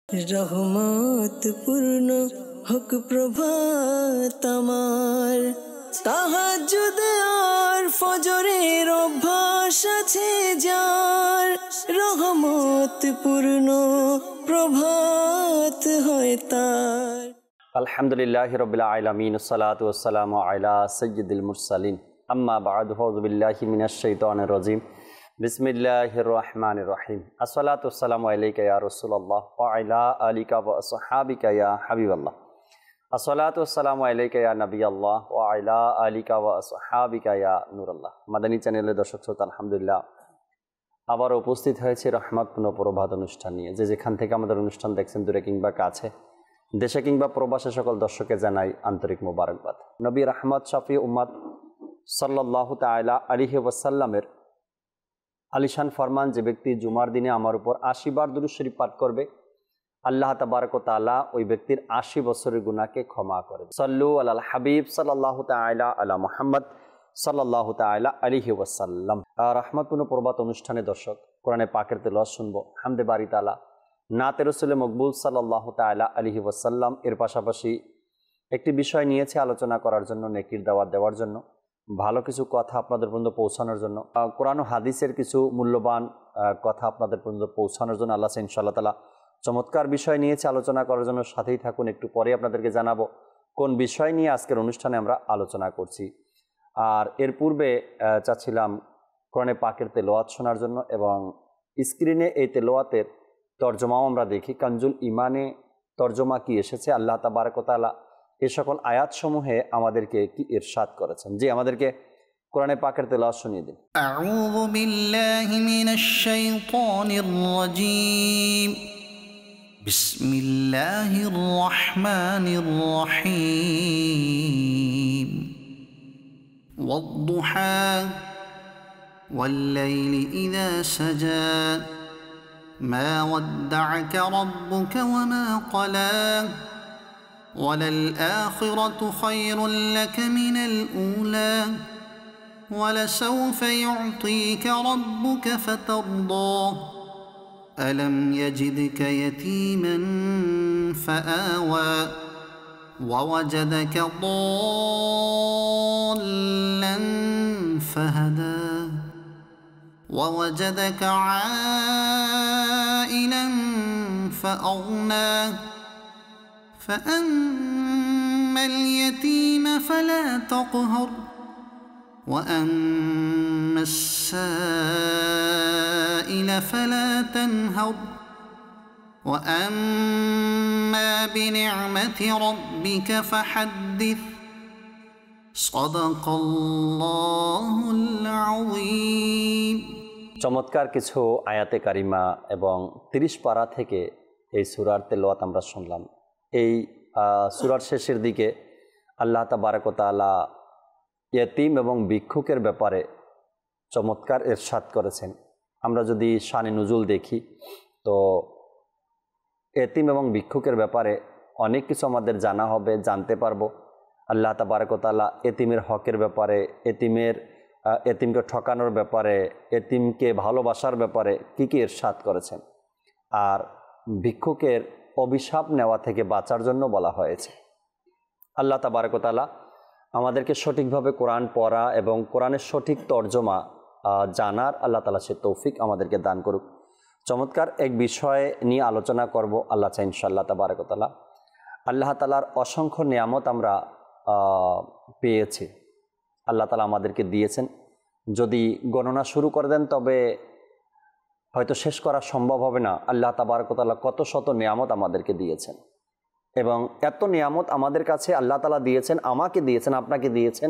রহমত পূর্ণ হক প্রভাত আমার, তাহাজ্জুদ আর ফজরের অভ্যাস আছে যার, রহমত পূর্ণ প্রভাত হয় তার। আলহামদুলিল্লাহি রাব্বিল আলামিন, আসসালাতু ওয়াসসালামু আলা সাইয়্যিদিল মুরসালিন, আম্মা বা'দু, আউযু বিল্লাহি মিনাশ শাইতানির রাজিম, বিসমিল্লাহির রহমানির রহিম। আসসালাতু ওয়াসসালামু আলাইকা ইয়া রাসূলুল্লাহ ওয়া আলা আলিকা ওয়া আসহাবিকা ইয়া হাবিবাল্লাহ। আসসালাতু ওয়াসসালামু আলাইকা ইয়া নবিয়াল্লাহ ওয়া আলা আলিকা ওয়া আসহাবিকা ইয়া নূরাল্লাহ। মাদানী চ্যানেলের দর্শক শ্রোতা, আলহামদুলিল্লাহ আবার উপস্থিত হয়েছে রহমতপূর্ণ প্রভাত অনুষ্ঠান নিয়ে। যেখান থেকে আমাদের অনুষ্ঠান দেখছেন, দূরে কিংবা কাছে, দেশে কিংবা প্রবাসে, সকল দর্শককে জানাই আন্তরিক মোবারকবাদ। নবী রাহমত শফি উম্মত সাল্লাল্লাহু তাআলা আলাইহি ওয়াসাল্লামের আলিশান ফরমান, যে ব্যক্তি জুমার দিনে আমার উপর ৮০ বার দুরূদ শরীফ পাঠ করবে, আল্লাহ তাবারক ওয়া তাআলা ওই ব্যক্তির ৮০ বছরের গুনাহকে ক্ষমা করে। সাল্লু আলাল হাবিব সাল্লাল্লাহু তাআলা আলা মুহাম্মদ সাল্লাল্লাহু তাআলা আলাইহি ওয়াসাল্লাম। রহমতপূর্ণ প্রভাত অনুষ্ঠানে দর্শক, কোরআনে পাকের তেলাওয়াত শুনবো, হামদে বারি তাআলা, নাতে রাসূলে মকবুল সাল্লাল্লাহু তাআলা আলাইহি ওয়াসাল্লাম। এর পাশাপাশি একটি বিষয় নিয়েছে আলোচনা করার জন্য, নেকির দাওয়াত দেওয়ার জন্য, ভালো কিছু কথা আপনাদের পর্যন্ত পৌঁছানোর জন্য, কোরআন ও হাদিসের কিছু মূল্যবান কথা আপনাদের পর্যন্ত পৌঁছানোর জন্য আল্লাহ ইনশাআল্লাহ তাআলা চমৎকার বিষয় নিয়েছে আলোচনা করার জন্য। সাথেই থাকুন, একটু পরে আপনাদেরকে জানাবো কোন বিষয় নিয়ে আজকের অনুষ্ঠানে আমরা আলোচনা করছি। আর এর পূর্বে চাচ্ছিলাম কোরআনে পাকের তেলাওয়াত শোনার জন্য, এবং স্ক্রিনে এই তেলাওয়াতের তর্জমাও আমরা দেখি। কানজুল ইমানে তর্জমা কি এসেছে, আল্লাহ তাবারক ওয়া তাআলা এই সকল আয়াতসমূহে আমাদেরকে কি ইরশাদ করেছেন। জি, আমাদেরকে কোরআনে পাকের তেলাওয়াত শুনিয়ে দিন। আউযু বিল্লাহি মিনাশ শাইতানির রাজীম, বিসমিল্লাহির রহমানির রহিম। ওয়াদ-দুহা ওয়াল-লাইলি ইযা সাজা, মা ওয়াদ্দা'আকা রাব্বুকা ওয়া মা ক্বালা, وللآخرة خير لك من الأولى ولسوف يعطيك ربك فترضى ألم يجدك يتيما فآوى ووجدك ضالا فهدى ووجدك عائلا فأغنى فأما اليتيم فلا تقهر وأما السائل فلا تنهر وأما بنعمة ربك فحدث صدق الله العظيم। চমৎকার কিছু আয়াতে কারিমা এবং ৩০ পারা থেকে এই সূরার তেলাওয়াত আমরা শুনলাম। এই সূরার শেষের দিকে আল্লাহ তাবারক ওয়া তাআলা ইয়েতিম এবং ভিক্ষুকের ব্যাপারে চমৎকার ইরশাদ করেছেন। আমরা যদি শানে নুজুল দেখি, তো ইয়েতিম এবং ভিক্ষুকের ব্যাপারে অনেক কিছু আমাদের জানা হবে, জানতে পারবো। আল্লাহ তাবারক ওয়া তাআলা ইয়েতিমের হকের ব্যাপারে, ইয়েতিমকে ঠকানোর ব্যাপারে, ইয়েতিমকে ভালোবাসার ব্যাপারে কি কি ইরশাদ করেছেন। আর ভিক্ষুকের অভিশাপ নেওয়া থেকে বাঁচার জন্য বলা হয়েছে। আল্লাহ তাবারক ওয়া তাআলা আমাদেরকে সঠিকভাবে কোরআন পড়া এবং কোরআনের সঠিক তর্জমা জানার আল্লাহ তাআলা সে তৌফিক আমাদেরকে দান করুক। চমৎকার এক বিষয় নিয়ে আলোচনা করব আল্লাহ চাই ইনশাআল্লাহ তাবারক ওয়া তাআলা। আল্লাহ তাআলার অসংখ্য নিয়ামত আমরা পেয়েছি, আল্লাহ তাআলা আমাদেরকে দিয়েছেন। যদি গণনা শুরু করে দেন তবে হয়তো শেষ করা সম্ভব হবে না। আল্লাহ তাবারক ওয়া তাআলা কত শত নিয়ামত আমাদেরকে দিয়েছেন, এবং এত নিয়ামত আমাদের কাছে আল্লাহ তাআলা দিয়েছেন, আমাকে দিয়েছেন, আপনাকে দিয়েছেন,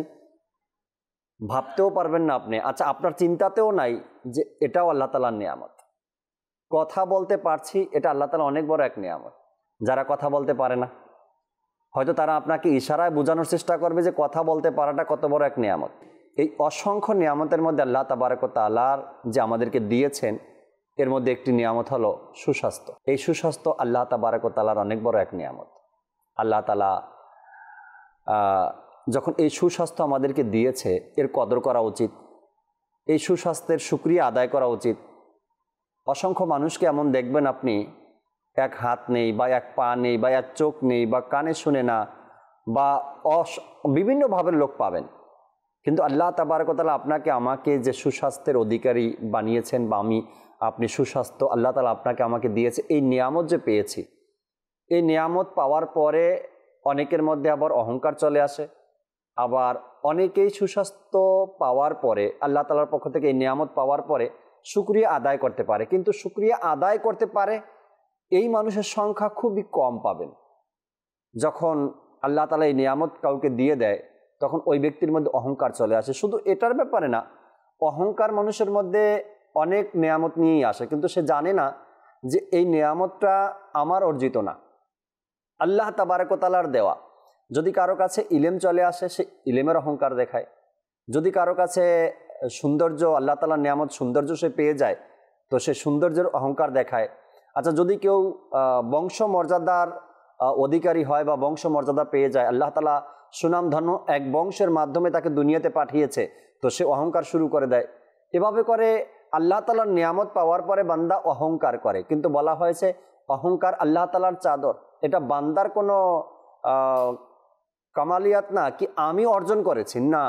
ভাবতেও পারবেন না আপনি। আচ্ছা, আপনার চিন্তাতেও নাই যে এটাও আল্লাহ তাআলার নিয়ামত। কথা বলতে পারছি, এটা আল্লাহ তাআলা অনেক বড় এক নিয়ামত। যারা কথা বলতে পারে না, হয়তো তারা আপনাকে ইশারায় বোঝানোর চেষ্টা করবে যে কথা বলতে পারাটা কত বড় এক নিয়ামত। এই অসংখ্য নিয়ামতের মধ্যে আল্লাহ তাবারক ওয়া তাআলার যে আমাদেরকে দিয়েছেন, এর মধ্যে একটি নিয়ামত হলো সুস্বাস্থ্য। এই সুস্বাস্থ্য আল্লাহ তাবারক ওয়া তাআলার অনেক বড় এক নিয়ামত। আল্লাহ তাআলা যখন এই সুস্বাস্থ্য আমাদেরকে দিয়েছে, এর কদর করা উচিত, এই সুস্বাস্থ্যের শুকরিয়া আদায় করা উচিত। অসংখ্য মানুষকে এমন দেখবেন আপনি এক হাত নেই বা এক পা নেই বা এক চোখ নেই বা কানে শুনে না বা বিভিন্ন ভাবের লোক পাবেন, কিন্তু আল্লাহ তাবারক ওয়া তাআলা আপনাকে আমাকে যে সুস্বাস্থ্যের অধিকারী বানিয়েছেন বা আপনি সুস্বাস্থ্য আল্লাহ তাআলা আপনাকে আমাকে দিয়েছে, এই নিয়ামত যে পেয়েছি, এই নিয়ামত পাওয়ার পরে অনেকের মধ্যে আবার অহংকার চলে আসে। আবার অনেকেই সুস্বাস্থ্য পাওয়ার পরে আল্লাহ তাআলার পক্ষ থেকে এই নিয়ামত পাওয়ার পরে শুকরিয়া আদায় করতে পারে, কিন্তু শুকরিয়া আদায় করতে পারে এই মানুষের সংখ্যা খুবই কম পাবেন। যখন আল্লাহ তাআলা এই নিয়ামত কাউকে দিয়ে দেয় তখন ওই ব্যক্তির মধ্যে অহংকার চলে আসে। শুধু এটার ব্যাপারে না, অহংকার মানুষের মধ্যে অনেক নিয়ামত নিয়েই আসে, কিন্তু সে জানে না যে এই নিয়ামতটা আমার অর্জিত না, আল্লাহ তাবারক ওয়া তাআলার দেওয়া। যদি কারো কাছে ইলম চলে আসে সে ইলমের অহংকার দেখায়, যদি কারো কাছে সৌন্দর্য আল্লাহ তাআলার নিয়ামত সৌন্দর্য সে পেয়ে যায় তো সে সৌন্দর্যের অহংকার দেখায়। আচ্ছা, যদি কেউ বংশ মর্যাদার অধিকারী হয় বা বংশ মর্যাদা পেয়ে যায়, আল্লাহ তাআলা সুনামধন্য এক বংশের মাধ্যমে তাকে দুনিয়াতে পাঠিয়েছে, তো সে অহংকার শুরু করে দেয়। এভাবে করে আল্লাহ তাআলার নিয়ামত পাওয়ার পরে বান্দা অহংকার করে, কিন্তু বলা হয়েছে অহংকার আল্লাহ তাআলার চাদর, এটা বান্দার কোনো কামালিয়াত না কি আমি অর্জন করেছি, না,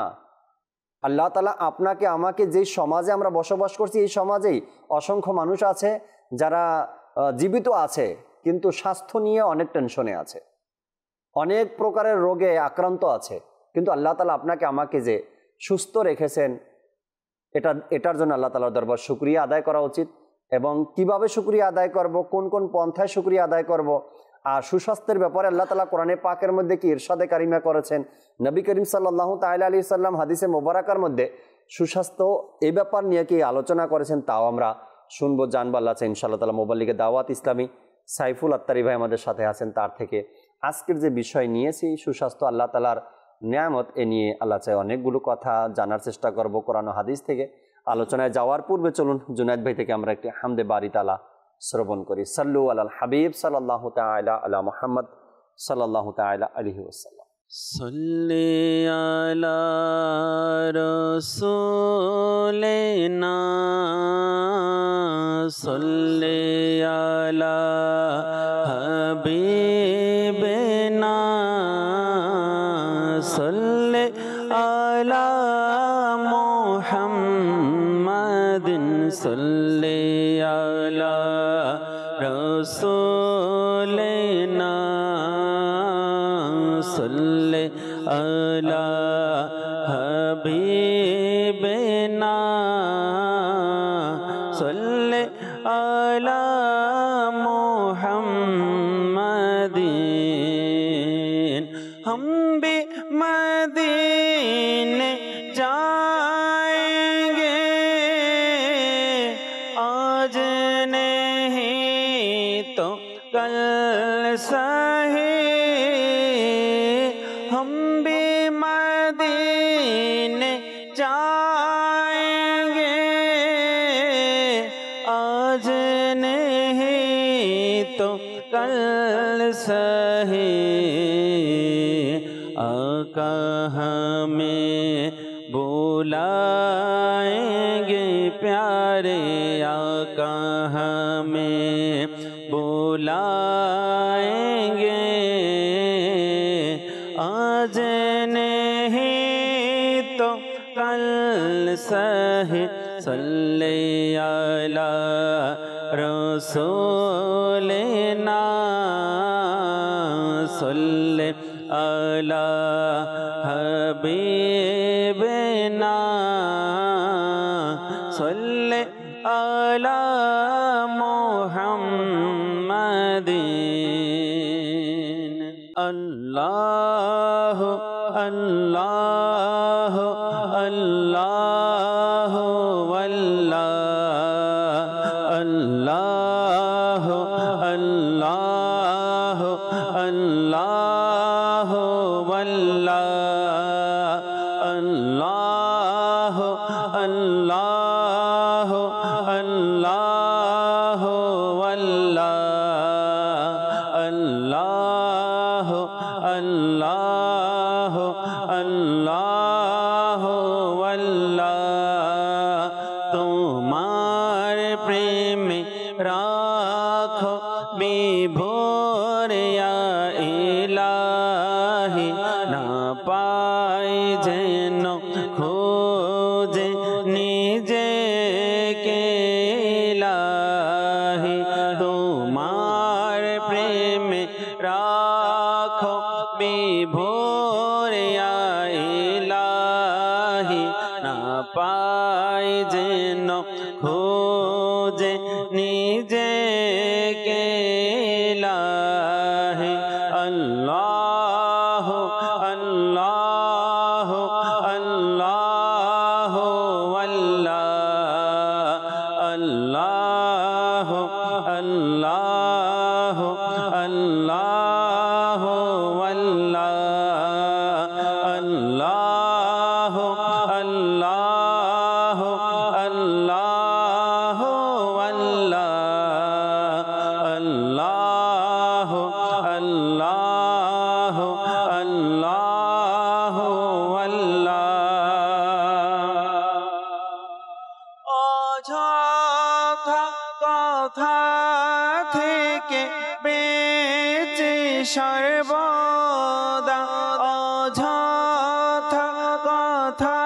আল্লাহ তাআলা আপনাকে আমাকে যেই সমাজে আমরা বসবাস করছি এই সমাজেই অসংখ্য মানুষ আছে যারা জীবিত আছে কিন্তু স্বাস্থ্য নিয়ে অনেক টেনশনে আছে, অনেক প্রকারের রোগে আক্রান্ত আছে, কিন্তু আল্লাহ তাআলা আপনাকে আমাকে যে সুস্থ রেখেছেন এটার জন্য আল্লাহ তাআলার দরবার শুকরিয়া আদায় করা উচিত। এবং কিভাবে শুকরিয়া আদায় করব, কোন কোন পন্থায় শুকরিয়া আদায় করব, আর সুস্বাস্থ্যের ব্যাপারে আল্লাহ তাআলা কোরআনে পাকের মধ্যে কি ইরশাদে কারিমা করেছেন, নবী করিম সাল্লাল্লাহু তাআলা আলাইহি সাল্লাম হাদিসে মোবারকার মধ্যে সুস্বাস্থ্য এই ব্যাপার নিয়ে কি আলোচনা করেছেন, তাও আমরা শুনবো, জানবো। আল্লাহ চাই ইনশাআল্লাহ তাআলা মোবাল্লিগে দাওয়াত ইসলামী সাইফুল আত্তারি ভাই আমাদের সাথে আছেন, তার থেকে আজকের যে বিষয় নিয়েছি সুস্বাস্থ্য আল্লাহ তাআলার নিয়ামত, এ নিয়ে আল্লাহ চাই অনেকগুলো কথা জানার চেষ্টা করব কোরআন ও হাদিস থেকে। আলোচনায় যাওয়ার পূর্বে চলুন জুনায়েদ ভাই থেকে আমরা একটি হামদে বারি তাআলা শ্রবণ করি। সাল্লু আলাল হাবিব সাল্লাল্লাহু তাআলা আলা মুহাম্মদ সাল্লাল্লাহু তাআলা আলাইহি ওয়াসাল্লাম। সাল্লি আলা রাসূলিনা সাল্লি আলা হাবিবিনা সাল্লি আলা মুহাম্মাদিন সাল্লি আলা রাসূলিনা সাল্লি আলা হাবিবিনা সাল্লি আলা মুহাম্মাদিন। हम भी मदीने जाएंगे आज नहीं तो कल सही, हम भी मदीने जाएंगे आज नहीं तो कल सही। आका हमें बुलाएंगे प्यारे, आका हमें बुलाएंगे आज नहीं तो कल सही। सल्ले अला रसूलिना सल्ले अला हबीबिना सल्ले अला मुहम्मदिन। अल्लाह अल्लाह अल्लाह अल्लाह अल्लाह अल्लाह अल्लाह अल्लाह अल्लाह अल्लाह अल्लाह अल्लाह तुम्हारे प्रेम राखो ইয়া ইলাহি না পাই যেন খোঁজে নিজেকে ইলাহি তোমার প্রেমে রাখো বিভোর ইয়া ইলাহি না পাই যেন খোঁজে নিজেকে ইলাহি আল্লাহ আল্লাহ আল্লাহ আল্লাহ আল্লাহ আল্লাহ আল্লাহ আল্লাহ আল্লাহ আল্লাহ আল্লাহ আল্লাহ অযথা কথা থেকে বেঁচে সর্বদা অযথা কথা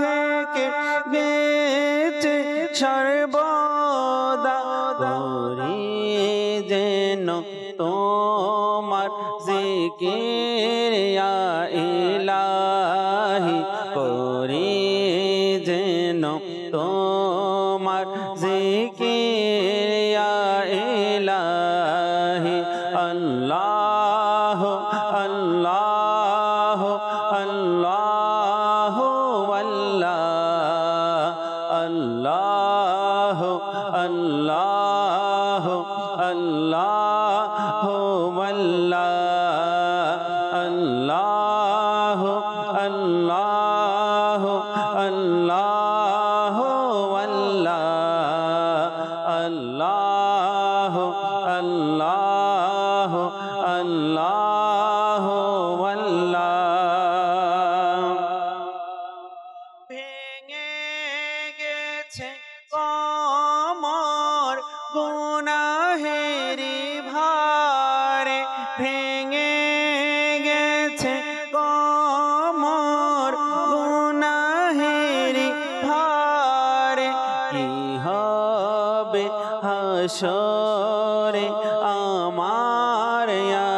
থেকে বেঁচে সর্বদা করি যেন তোমার জিকির ইয়া ইলাহি করি যেন তোমার জিকির ইয়া ইলাহি আল্লাহ আল্লাহ আল্লাহ আল্লাহ আল্লাহ আল্লাহ আল্লাহ আল্লাহ আল্লাহ আল্লাহ আল্লাহ আল্লাহ ভেঙে গেছে কমর গুনাহেরি ভারে ভেঙে গেছে কমর গুনাহেরি ভারে কি হবে হাসরে আমার ইয়া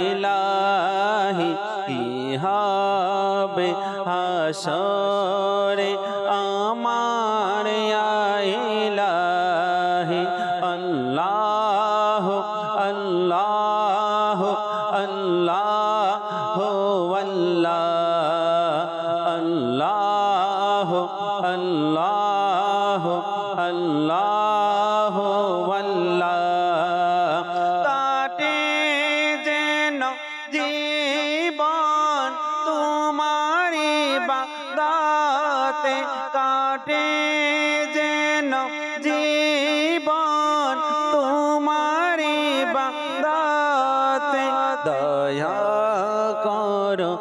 ইলাহি কি হবে হাসরে আমার ইয়া ইলাহি আল্লাহ আল্লাহ আল্লাহ আল্লাহ আল্লাহ আল্লাহ কাটে যেন জীবন তোমারি বাগদাতে কাটে যেন জীবন তোমারি বাগদাতে দয়া করো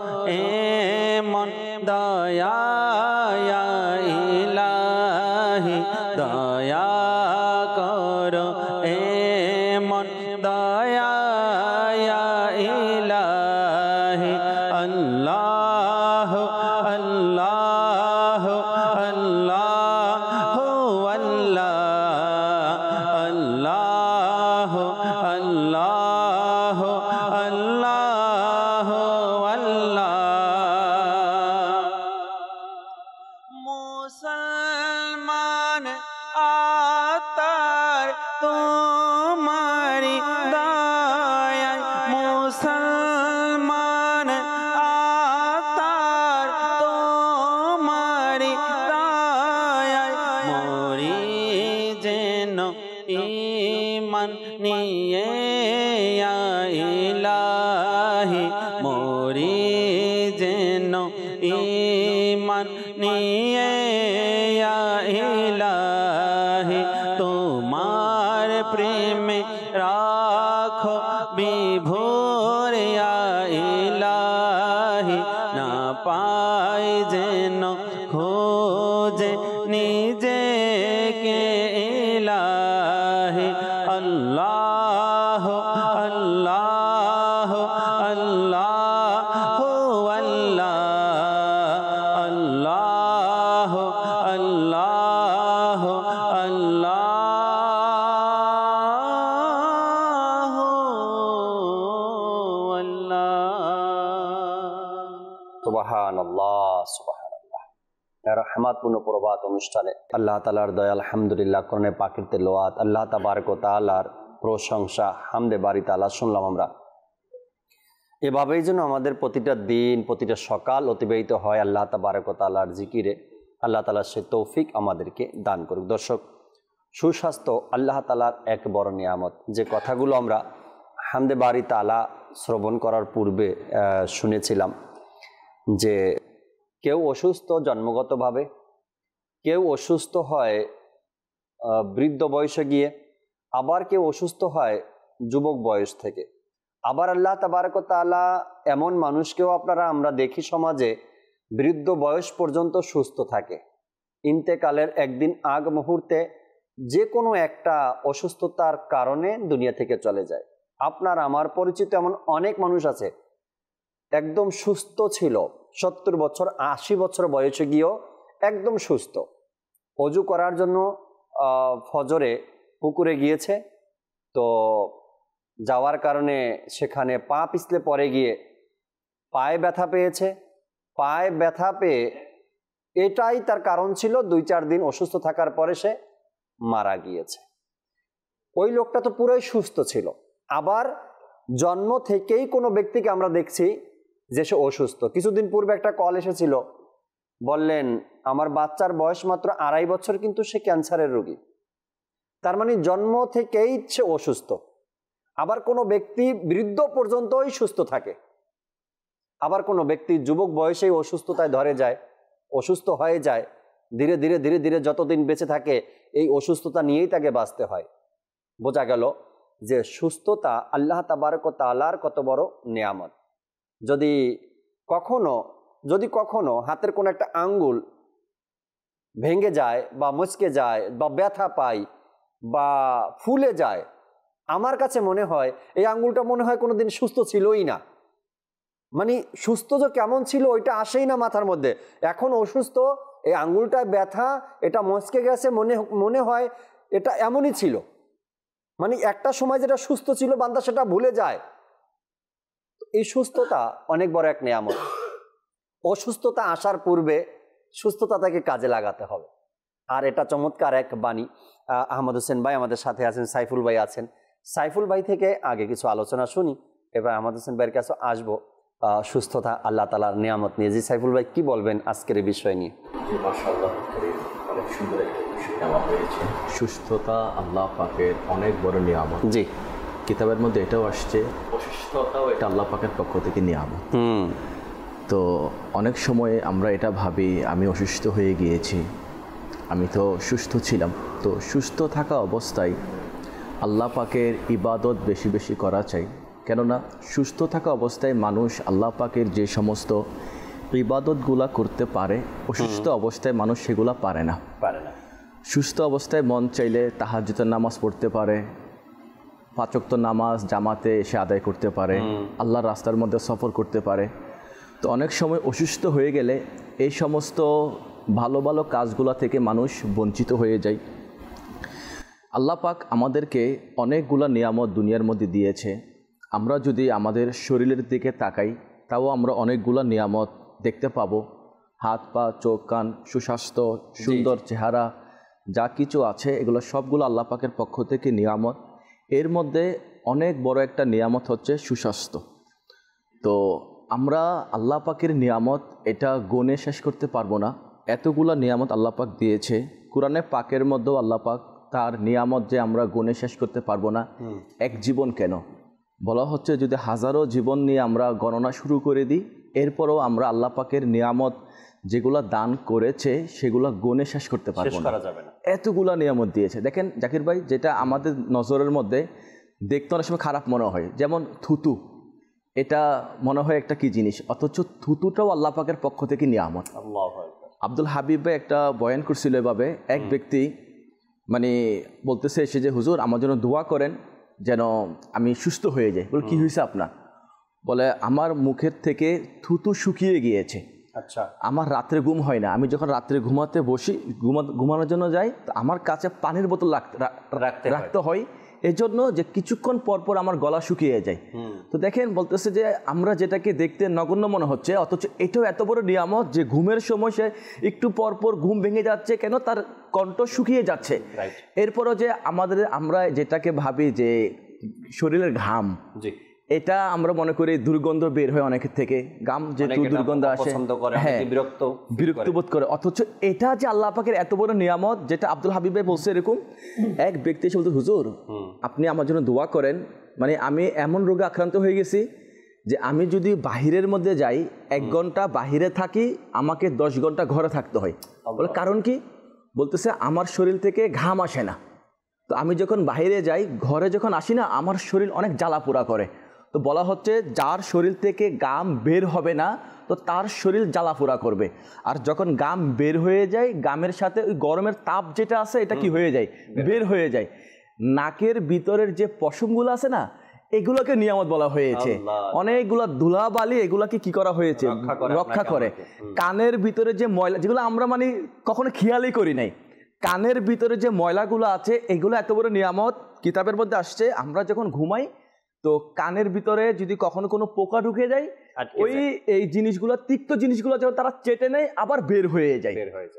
এমন দয়া ইয়া ইলাহি দয়া করো এমন দয়া ইয়া ইলাহি আল্লাহ আল্লাহ আল্লাহ আল্লাহ আল্লাহ আল্লাহ মুসলমান আতার তোমারি দয়া মুসলমান আতার তোমারি দয়া মরি যেন ঈমান নিয়ে ইয়া ইলাহি মরি যেন ঈমান নিয়ে ইয়া ইলাহি তোমার প্রেমে রাখো বিভোর ইয়া ইলাহি না পাই যেন খোঁজে নিজেকে ইলাহি আল্লাহ আল্লাহ আল্লাহ আল্লাহ আল্লাহ আল্লাহ সুবহানাল্লাহ সুবহানাল্লাহ। রহমাতপূর্ণ প্রভাত অনুষ্ঠানে আল্লাহ তাআলার দয়া আলহামদুলিল্লাহ কোরআনে পাকের তেলাওয়াত, আল্লাহ তাবারক ওয়া তাআলার প্রশংসা, হামদে বারি তাআলা শুনলাম আমরা। এভাবেই যেন আমাদের প্রতিটা দিন, প্রতিটা সকাল অতিবাহিত হয় আল্লাহ তাবারক ওয়া তাআলার জিকিরে। আল্লাহ তাআলা সে তৌফিক আমাদেরকে দান করুক। দর্শক, সুস্বাস্থ্য আল্লাহ তাআলার এক বড় নিয়ামত। যে কথাগুলো আমরা হামদে বারি তাআলা শ্রবণ করার পূর্বে শুনেছিলাম যে কেউ অসুস্থ জন্মগতভাবে, কেউ অসুস্থ হয় বৃদ্ধ বয়সে গিয়ে, আবার কেউ অসুস্থ হয় যুবক বয়স থেকে। আবার আল্লাহ তাবারক ওয়া তাআলা এমন মানুষকেও আমরা দেখি সমাজে বৃদ্ধ বয়স পর্যন্ত সুস্থ থাকে। ইন্তেকালের একদিন আগ মুহূর্তে যে কোনো একটা অসুস্থতার কারণে দুনিয়া থেকে চলে যায়। আপনার আমার পরিচিত এমন অনেক মানুষ আছে একদম সুস্থ ছিল, 70 বছর 80 বছর বয়সে গিয়েও একদম সুস্থ। অজু করার জন্য ফজরে পুকুরে গিয়েছে, তো যাওয়ার কারণে সেখানে পা পিছলে পড়ে গিয়ে পায়ে ব্যথা পেয়েছে। পায়ে ব্যথা পেয়ে এটাই তার কারণ ছিল, 2-4 দিন অসুস্থ থাকার পরে সে মারা গিয়েছে। ওই লোকটা তো পুরোই সুস্থ ছিল। আবার জন্ম থেকেই কোনো ব্যক্তিকে আমরা দেখছি যে সে অসুস্থ। কিছুদিন পূর্বে একটা কল এসেছিল, বললেন আমার বাচ্চার বয়স মাত্র 2.5 বছর, কিন্তু সে ক্যান্সারের রোগী। তার মানে জন্ম থেকেই সে অসুস্থ। আবার কোনো ব্যক্তি বৃদ্ধ পর্যন্তই সুস্থ থাকে, আবার কোনো ব্যক্তি যুবক বয়সেই অসুস্থতায় ধরে যায়, অসুস্থ হয়ে যায়। ধীরে ধীরে ধীরে ধীরে যতদিন বেঁচে থাকে এই অসুস্থতা নিয়েই তাকে বাঁচতে হয়। বোঝা গেল যে সুস্থতা আল্লাহ তাবারক ওয়া তাআলার কত বড় নিয়ামত। যদি কখনো হাতের কোনো একটা আঙ্গুল ভেঙে যায় বা মুচকে যায় বা ব্যথা পাই বা ফুলে যায়, আমার কাছে মনে হয় এই আঙ্গুলটা মনে হয় কোনোদিন সুস্থ ছিলই না। মানে সুস্থ যে কেমন ছিল ওইটা আসেই না মাথার মধ্যে। এখন অসুস্থ, এই আঙ্গুলটায় ব্যথা, এটা মুচকে গেছে, মনে হয় এটা এমনই ছিল। মানে একটা সময় যেটা সুস্থ ছিল বান্দা সেটা ভুলে যায়। এই সুস্থতা অনেক বড় এক নিয়ামত। অসুস্থতা আসার পূর্বে সুস্থতাটাকে কাজে লাগাতে হবে। আর এটা চমৎকার এক বাণী। আহমদ হোসেন ভাই আমাদের সাথে আছেন, সাইফুল ভাই আছেন। সাইফুল ভাই থেকে আগে কিছু আলোচনা শুনি, এবার আহমদ হোসেন ভাইয়ের কাছে আসবো সুস্থতা আল্লাহ তাআলার নিয়ামত নিয়ে। জি সাইফুল ভাই, কি বলবেন আজকের এই বিষয় নিয়ে? অনেক সুন্দর একটা বিষয় নেওয়া হয়েছে। সুস্থতা আল্লাহ পাকের অনেক বড় নিয়ামত। জি, কিতাবের মধ্যে এটাও আসছে, অসুস্থতাও এটা আল্লাহ পাকের পক্ষ থেকে নিয়ামত। তো অনেক সময় আমরা এটা ভাবি আমি অসুস্থ হয়ে গিয়েছি, আমি তো সুস্থ ছিলাম। তো সুস্থ থাকা অবস্থায় আল্লাহ পাকের ইবাদত বেশি বেশি করা চাই। কেননা সুস্থ থাকা অবস্থায় মানুষ আল্লাহ পাকের যে সমস্ত ইবাদতগুলা করতে পারে, অসুস্থ অবস্থায় মানুষ সেগুলা পারে না। সুস্থ অবস্থায় মন চাইলে তাহাজ্জুদের নামাজ পড়তে পারে, 5 ওয়াক্ত নামাজ জামাতে এসে আদায় করতে পারে, আল্লাহর রাস্তার মধ্যে সফর করতে পারে। তো অনেক সময় অসুস্থ হয়ে গেলে এই সমস্ত ভালো ভালো কাজগুলা থেকে মানুষ বঞ্চিত হয়ে যায়। আল্লাহ পাক আমাদেরকে অনেকগুলা নিয়ামত দুনিয়ার মধ্যে দিয়েছে। আমরা যদি আমাদের শরীরের দিকে তাকাই তাও আমরা অনেকগুলা নিয়ামত দেখতে পাবো। হাত পা চোখ কান, সুস্বাস্থ্য, সুন্দর চেহারা, যা কিছু আছে এগুলো সবগুলো আল্লাহ পাকের পক্ষ থেকে নিয়ামত। এর মধ্যে অনেক বড় একটা নিয়ামত হচ্ছে সুস্বাস্থ্য। তো আমরা আল্লাহ পাকের নিয়ামত এটা গুণে শেষ করতে পারবো না, এতগুলা নিয়ামত আল্লাহ পাক দিয়েছে। কোরআনে পাকের মধ্যেও আল্লাহ পাক তার নিয়ামত যে আমরা গুণে শেষ করতে পারবো না, এক জীবন কেন বলা হচ্ছে যদি হাজারো জীবন নিয়ে আমরা গণনা শুরু করে দিই, এরপরও আমরা আল্লাহ পাকের নিয়ামত যেগুলো দান করেছে সেগুলো গুণে শেষ করতে পারবো না, এতগুলা নিয়ামত দিয়েছে। দেখেন জাকির ভাই, যেটা আমাদের নজরের মধ্যে দেখতে অনেক সময় খারাপ মনে হয়, যেমন থুতু, এটা মনে হয় একটা কি জিনিস, অথচ থুতুটাও আল্লাহ পাকের পক্ষ থেকে নিয়ামত। আব্দুল হাবিব ভাই একটা বয়ান করছিল এভাবে, এক ব্যক্তি মানে বলতেছে এসে যে হুজুর আমার জন্য দোয়া করেন, যেন আমি সুস্থ হয়ে যাই। বলে কী হয়েছে আপনার? বলে আমার মুখের থেকে থুতু শুকিয়ে গিয়েছে, আচ্ছা, আমার রাত্রে ঘুম হয় না, আমি যখন রাত্রে ঘুমাতে বসি ঘুমানোর জন্য যাই তো আমার কাছে পানির বোতল রাখতে হয়, এজন্য যে কিছুক্ষণ পর পর আমার গলা শুকিয়ে যায়। তো দেখেন বলতেছে যে আমরা যেটাকে দেখতে নগণ্য মনে হচ্ছে, অথচ এটাও এত বড় নিয়ামত যে ঘুমের সময় সে একটু পর পর ঘুম ভেঙে যাচ্ছে, কেন? তার কণ্ঠ শুকিয়ে যাচ্ছে। এরপরও যে আমরা যেটাকে ভাবি যে শরীরের ঘাম, এটা আমরা মনে করি দুর্গন্ধ বের হয় অনেকের থেকে, ঘাম যেহেতু দুর্গন্ধ আসে, হ্যাঁ, বিরক্ত বোধ করে। অথচ এটা যে আল্লাহ পাকের এত বড় নিয়ামত, যেটা আব্দুল হাবিব ভাই বলছে এরকম, এক ব্যক্তি এসে বলতে, হুজুর আপনি আমার জন্য দোয়া করেন, মানে আমি এমন রোগে আক্রান্ত হয়ে গেছি যে আমি যদি বাহিরের মধ্যে যাই 1 ঘন্টা বাহিরে থাকি, আমাকে 10 ঘন্টা ঘরে থাকতে হয়। বলে কারণ কি? বলতেছে আমার শরীর থেকে ঘাম আসে না, তো আমি যখন বাইরে যাই, ঘরে যখন আসি না, আমার শরীর অনেক জ্বালা পোড়া করে। তো বলা হচ্ছে যার শরীর থেকে ঘাম বের হবে না, তো তার শরীর জ্বালা পোড়া করবে। আর যখন ঘাম বের হয়ে যায়, ঘামের সাথে ওই গরমের তাপ যেটা আছে, এটা কি হয়ে যায়? বের হয়ে যায়। নাকের ভিতরের যে পশমগুলো আছে না, এগুলোকে নিয়ামত বলা হয়েছে। অনেকগুলা ধুলাবালি এগুলাকে কি করা হয়েছে? রক্ষা করে। কানের ভিতরে যে ময়লা, যেগুলো আমরা মানে কখনো খেয়ালই করি নাই, কানের ভিতরে যে ময়লাগুলো আছে, এগুলো এত বড় নিয়ামত। কিতাবের মধ্যে আসছে আমরা যখন ঘুমাই, তো কানের ভিতরে যদি কখনো কোনো পোকা ঢুকে যায়, এই জিনিসগুলো, তিক্ত জিনিসগুলো যখন তারা চেটে নেয়, আবার বের হয়ে যায়।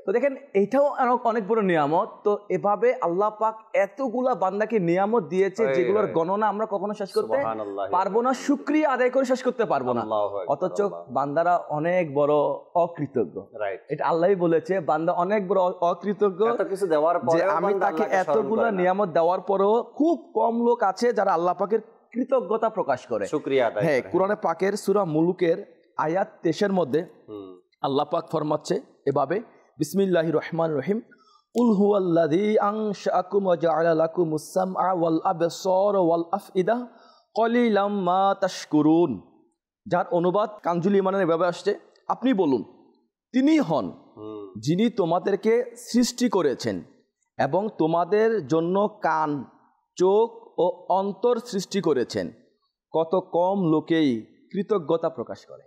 তো দেখেন এটাও অনেক বড় নিয়ামত। তো এভাবে আল্লাহ পাক এতগুলা বান্দাকে নিয়ামত দিয়েছে, যেগুলোর গণনা আমরা কখনো শেষ করতে পারবো না, শুকরিয়া আদায় করে শেষ করতে পারবো না। অথচ বান্দারা অনেক বড় অকৃতজ্ঞ। এটা আল্লাহই বলেছে, বান্দা অনেক বড় অকৃতজ্ঞ, যে আমি তাকে এতগুলা নিয়ামত দেওয়ার পরেও খুব কম লোক আছে যারা আল্লাহ পাকের কৃতজ্ঞতা প্রকাশ করে, শুকরিয়া আদায় করে। হ্যাঁ, কোরআনে পাকের সূরা মুলুকের আয়াত 23 মধ্যে আল্লাহ পাক ফরমাচ্ছে এভাবে, বিসমিল্লাহির রহমানির রহিম, কুল হুয়াল্লাযী আনশাআকুম ওয়া জাআলা লাকুমুস সামআ ওয়াল আবসারা ওয়াল আফইদা কলিলাম মা তাশকুরুন। যার অনুবাদ কানজুল ইমানের এভাবে আসছে, আপনি বলুন, তিনিই হন যিনি তোমাদেরকে সৃষ্টি করেছেন এবং তোমাদের জন্য কান, চোখ ও অন্তর সৃষ্টি করেছেন, কত কম লোকেই কৃতজ্ঞতা প্রকাশ করে।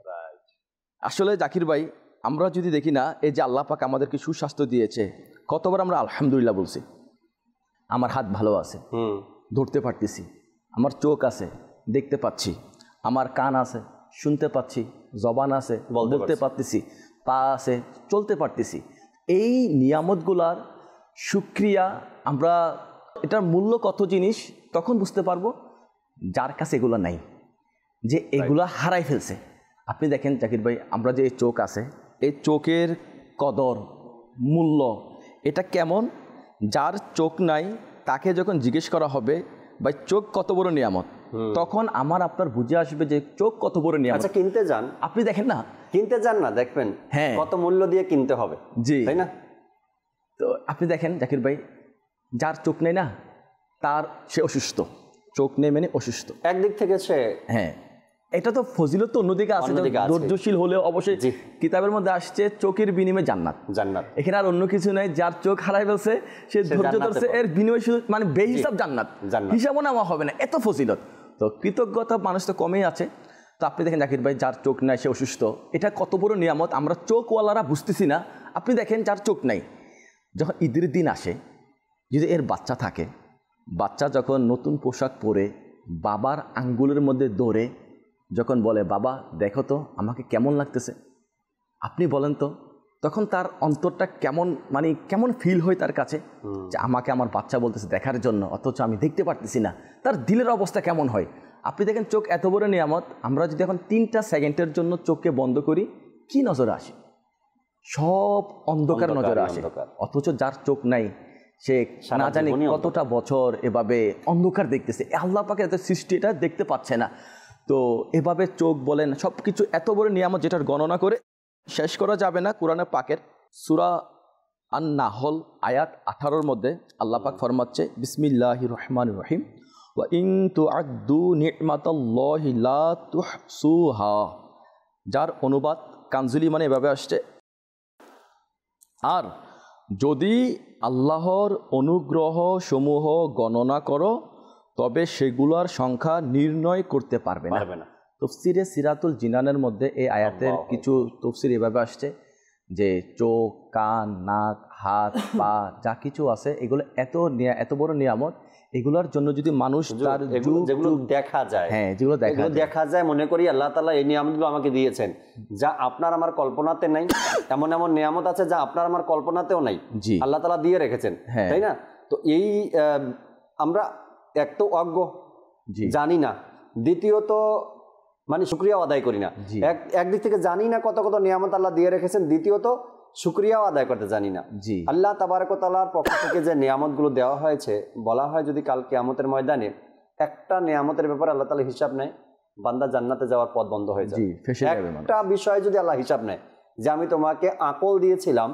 আসলে জাকির ভাই, আমরা যদি দেখি না, এই যে আল্লাহ পাক আমাদেরকে সুস্বাস্থ্য দিয়েছে, কতবার আমরা আলহামদুলিল্লাহ বলছি। আমার হাত ভালো আছে, ধরতে পারতেছি, আমার চোখ আছে, দেখতে পাচ্ছি, আমার কান আছে, শুনতে পাচ্ছি, জবান আছে, বলতে পারতেছি, পা আছে, চলতে পারতেছি। এই নিয়ামতগুলার শুকরিয়া আমরা, এটার মূল্য কত জিনিস তখন বুঝতে পারবো যার কাছে এগুলো নাই, যে এগুলা হারাই ফেলছে। আপনি দেখেন জাকির ভাই, আমরা যে এই চোখ আছে, এই চোখের কদর, মূল্য এটা কেমন? যার চোখ নাই তাকে যখন জিজ্ঞেস করা হবে ভাই চোখ কত বড় নিয়ামত, তখন আমার আপনার বুঝে আসবে যে চোখ কত বড় নিয়ামত। আচ্ছা, কিনতে যান, আপনি দেখেন না, কিনতে যান না, দেখবেন হ্যাঁ কত মূল্য দিয়ে কিনতে হবে, জি তাই না? তো আপনি দেখেন জাকির ভাই, যার চোখ নেই না, তার সে অসুস্থ, চোখ নেই মানে অসুস্থ একদিক থেকে সে, হ্যাঁ এটা তো ফজিলত অন্যদিকে আছে, ধৈর্যশীল হলেও অবশ্যই কিতাবের মধ্যে আসছে চোখের বিনিময়ে জান্নাত। জান্নাত এখানে আর অন্য কিছু নাই, যার চোখ হারাই ফেলছে সে ধৈর্য ধরছে, এর বিনিময়ে শুধু মানে বেহিসাব জান্নাত, হিসাবও নেওয়া হবে না, এত ফজিলত। তো কৃতজ্ঞতা মানুষ তো কমেই আছে। তো আপনি দেখেন জাকির ভাই, যার চোখ নাই সে অসুস্থ, এটা কত বড় নিয়ামত, আমরা চোখওয়ালারা বুঝতেছি না। আপনি দেখেন যার চোখ নাই, যখন ঈদের দিন আসে, যদি এর বাচ্চা থাকে, বাচ্চা যখন নতুন পোশাক পরে বাবার আঙ্গুলের মধ্যে দৌড়ে যখন বলে, বাবা দেখো তো আমাকে কেমন লাগতেছে, আপনি বলেন তো, তখন তার অন্তরটা কেমন, মানে কেমন ফিল হয় তার কাছে, যে আমাকে আমার বাচ্চা বলতেছে দেখার জন্য, অথচ আমি দেখতে পারতেছি না, তার দিলের অবস্থা কেমন হয়। আপনি দেখেন চোখ এত বড় নিয়ামত, আমরা যদি এখন 3টা সেকেন্ডের জন্য চোখকে বন্ধ করি, কি নজরে আসে? সব অন্ধকার নজরে আসে। অথচ যার চোখ নাই সে না জানি কতটা বছর এভাবে অন্ধকার দেখতেছে, আল্লাহ পাকের এত সৃষ্টি, এটা দেখতে পাচ্ছে না। তো এভাবে চোখ বলেন, সব কিছু এত বড় নিয়ামত, যেটার গণনা করে শেষ করা যাবে না। কোরআনে পাকের সূরা আন-নাহল আয়াত 18 মধ্যে আল্লাহ পাক ফরমাচ্ছে, বিসমিল্লাহির রহমানির রহিম, ওয়া ইন তুআদ্দু নি'মাতাল্লাহি লা তুহসুহা। যার অনুবাদ কানজুল ইমানে এভাবে আসছে, আর যদি আল্লাহর অনুগ্রহ সমূহ গণনা করো তবে সেগুলোর সংখ্যা নির্ণয় করতে পারবে না। তফসিরে সিরাতুল জিনানের মধ্যে এই আয়াতের কিছু তফসির এভাবে আসছে যে চোখ, কান, নাক, হাত, পা যা কিছু আছে এগুলো এত বড় নিয়ামত, এগুলোর জন্য যদি মানুষ তার যেগুলো দেখা যায়, হ্যাঁ যেগুলো দেখা যায়, মনে করি আল্লাহ তাআলা এই নিয়ামতগুলো আমাকে দিয়েছেন যা আপনার আমার কল্পনাতে নাই। এমন এমন নিয়ামত আছে যা আপনার আমার কল্পনাতেও নাই, আল্লাহ তাআলা দিয়ে রেখেছেন, তাই না? তো এই আমরা এক তো অজ্ঞ, জানি না, দ্বিতীয়ত মানে শুকরিয়াও আদায় করি না। একদিক থেকে জানি না কত কত নিয়ামত আল্লাহ দিয়ে রেখেছেন, দ্বিতীয়ত শুকরিয়াও আদায় করতে জানি না। আল্লাহ তাবারক ওয়া তাআলার পক্ষ থেকে যে নিয়ামতগুলো দেওয়া হয়েছে, বলা হয় যদি কাল কিয়ামতের ময়দানে একটা নিয়ামতের ব্যাপারে আল্লাহ তাআলা হিসাব নেয়, বান্দা জান্নাতে যাওয়ার পথ বন্ধ হয়ে যায়। একটা বিষয় যদি আল্লাহ হিসাব নেয় যে আমি তোমাকে আকল দিয়েছিলাম,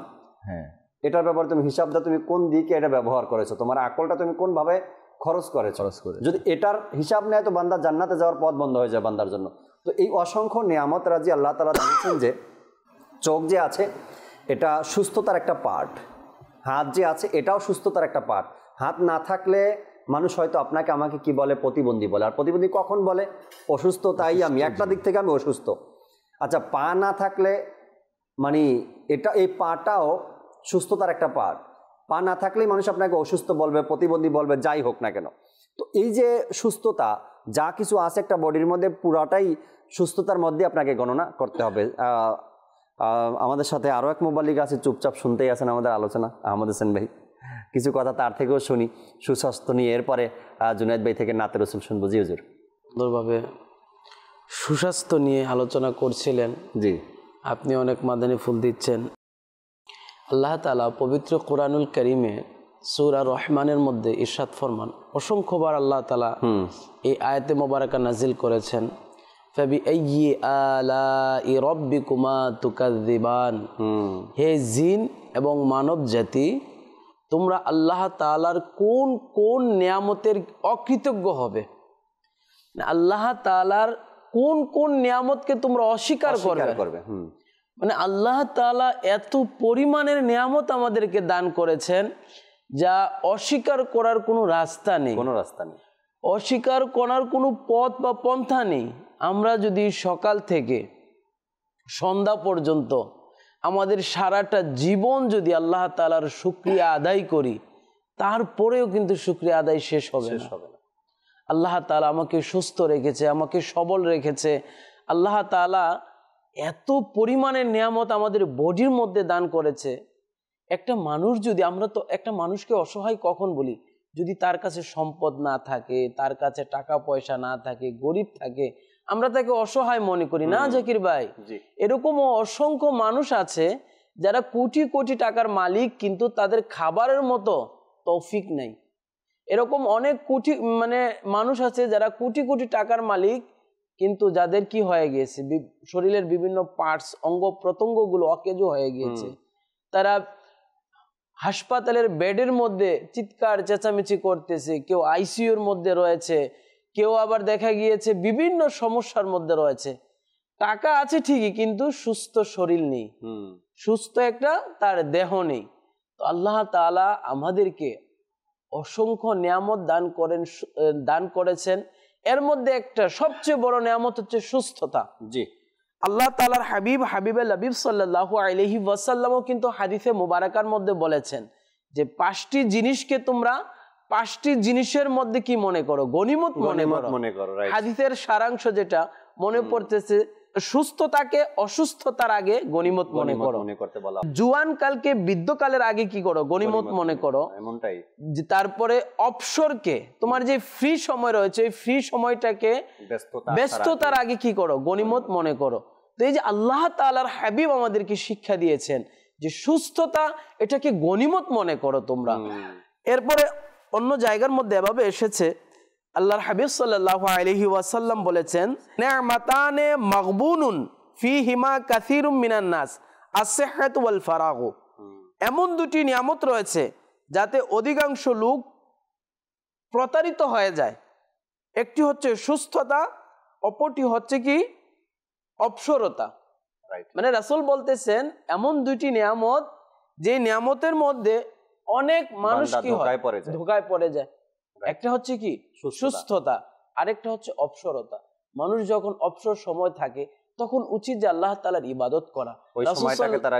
এটার ব্যাপারে তুমি হিসাব দাও, তুমি কোন দিকে এটা ব্যবহার করেছো, তোমার আকলটা তুমি কোন ভাবে খরচ করেছো, যদি এটার হিসাব নেয় তো বান্দা জান্নাতে যাওয়ার পথ বন্ধ হয়ে যায় বান্দার জন্য। তো এই অসংখ্য নিয়ামত রাজি আল্লাহ তাআলা দিয়েছেন যে চোখ যে আছে এটা সুস্থতার একটা পার্ট, হাত যে আছে এটাও সুস্থতার একটা পার্ট। হাত না থাকলে মানুষ হয়তো আপনাকে আমাকে কি বলে, প্রতিবন্ধী বলে। আর প্রতিবন্ধী কখন বলে? অসুস্থ, তাই আমি একটা দিক থেকে আমি অসুস্থ। আচ্ছা, পা না থাকলে মানে এই পাটাও সুস্থতার একটা পার্ট। পা না থাকলেই মানুষ আপনাকে অসুস্থ বলবে, প্রতিবন্ধী বলবে, যাই হোক না কেন। তো এই যে সুস্থতা যা কিছু আছে একটা বডির মধ্যে, পুরাটাই সুস্থতার মধ্যে আপনাকে গণনা করতে হবে। আমাদের সাথে আরও এক মুবাল্লিগ আছে, চুপচাপ শুনতেই আছেন আমাদের আলোচনা, আহমদ হোসেন ভাই। কিছু কথা তার থেকেও শুনি সুস্বাস্থ্য নিয়ে। এরপরে জুনায়েদ ভাই থেকে নাতে রসুল শুনবো। জি হুজুর। সুন্দরভাবে সুস্বাস্থ্য নিয়ে আলোচনা করছিলেন। জি, আপনি অনেক মাদানী ফুল দিচ্ছেন। আল্লাহ তাআলা পবিত্র কোরআনুল কারীমে সূরা রহমানের মধ্যে ইরশাদ ফরমান, অসংখ্যবার আল্লাহ তাআলা এই আয়াতে মোবারকা নাজিল করেছেন, ফাবিআইয়ি আলাই রাব্বিকুমা তুকাযযিবান। হে জিন এবং মানব জাতি, তোমরা আল্লাহ তাআলার কোন কোন নিয়ামতের অকৃতজ্ঞ হবে, আল্লাহ তাআলার কোন কোন নিয়ামতকে তোমরা অস্বীকার করবে। মানে আল্লাহ তাআলা এত পরিমাণের নিয়ামত আমাদেরকে দান করেছেন যা অস্বীকার করার কোনো রাস্তা নেই, অস্বীকার করার কোনো পথ বা পন্থা নেই। আমরা যদি সকাল থেকে সন্ধ্যা পর্যন্ত আমাদের সারাটা জীবন যদি আল্লাহ তাআলার শুকরিয়া আদায় করি, তারপরেও কিন্তু শুকরিয়া আদায় শেষ হবে না। আল্লাহ তাআলা আমাকে সুস্থ রেখেছে, আমাকে সবল রেখেছে। আল্লাহ তাআলা এত পরিমাণের নিয়ামত আমাদের বডির মধ্যে দান করেছে। একটা মানুষ যদি, আমরা তো একটা মানুষকে অসহায় কখন বলি? যদি তার কাছে সম্পদ না থাকে, তার কাছে টাকা পয়সা না থাকে, গরিব থাকে, আমরা তাকে অসহায় মনে করি না জাকির ভাই? এরকমও অসংখ্য মানুষ আছে যারা কোটি কোটি টাকার মালিক, কিন্তু তাদের খাবারের মতো তৌফিক নেই। এরকম অনেক কোটি মানুষ আছে যারা কোটি কোটি টাকার মালিক, কিন্তু যাদের কি হয়ে গিয়েছে, শরীরের বিভিন্ন পার্টস, অঙ্গ প্রত্যঙ্গগুলো অকেজো হয়ে গিয়েছে। তারা হাসপাতালের বেডের মধ্যে চিৎকার চেঁচামেচি করতেছে, কেউ আইসিইউর মধ্যে রয়েছে, কেউ আবার দেখা গিয়েছে বিভিন্ন সমস্যার মধ্যে রয়েছে। টাকা আছে ঠিকই, কিন্তু সুস্থ শরীর নেই, সুস্থ একটা তার দেহ নেই। তো আল্লাহ তাআলা আমাদেরকে অসংখ্য নিয়ামত দান করেছেন। এর মধ্যে একটা সবচেয়ে বড় নিয়ামত হচ্ছে সুস্থতা। জি, আল্লাহ তাআলার হাবিবে লবিব সাল্লাল্লাহু আলাইহি ওয়াসাল্লামও কিন্তু হাদিসে মুবারাকার মধ্যে বলেছেন যে 5টি জিনিসকে তোমরা 5টি জিনিসের মধ্যে কি মনে করো? গনিমত মনে করো। হাদিসের সারাংশ যেটা মনে পড়তেছে, সুস্থতাকে অসুস্থতার আগে গনিমত মনে করো। জুয়ান কালকে বৃদ্ধকালের আগে কি করো? গনিমত মনে করো। এমনটাই। তারপরে অবসরকে, তোমার যে ফ্রি সময় রয়েছে, এই ফ্রি সময়টাকে ব্যস্ততার আগে কি করো? গনিমত মনে করো। তো এই যে আল্লাহ তাআলার হাবিব আমাদেরকে শিক্ষা দিয়েছেন যে সুস্থতা, এটাকে গনিমত মনে করো তোমরা। এরপরে অন্য জায়গার মধ্যে এভাবে এসেছে, আল্লাহর হাবিব সাল্লাল্লাহু আলাইহি ওয়াসাল্লাম বলেছেন, নি'মাতানে মাগবুনুন ফীহিমা কাসীরুম মিনান নাস, আস-সিহহাতু ওয়াল ফারাগু। এমন দুটি নিয়ামত রয়েছে যাতে অধিকাংশ লোক প্রতারিত হয়ে যায়। একটি হচ্ছে সুস্থতা, অপরটি হচ্ছে কি? অবসরতা। মানে রাসূল বলতেছেন এমন দুইটি নিয়ামত, যে নিয়ামতের মধ্যে অনেক মানুষ কি হয়? ধোঁকায় পড়ে যায়। একটা হচ্ছে কি সুস্থতা, আরেকটা হচ্ছে অবসরতা। মানুষ যখন অবসর সময় থাকে তখন উচিত যে আল্লাহ তাআলার ইবাদত করা। ওই সময়টাকে তারা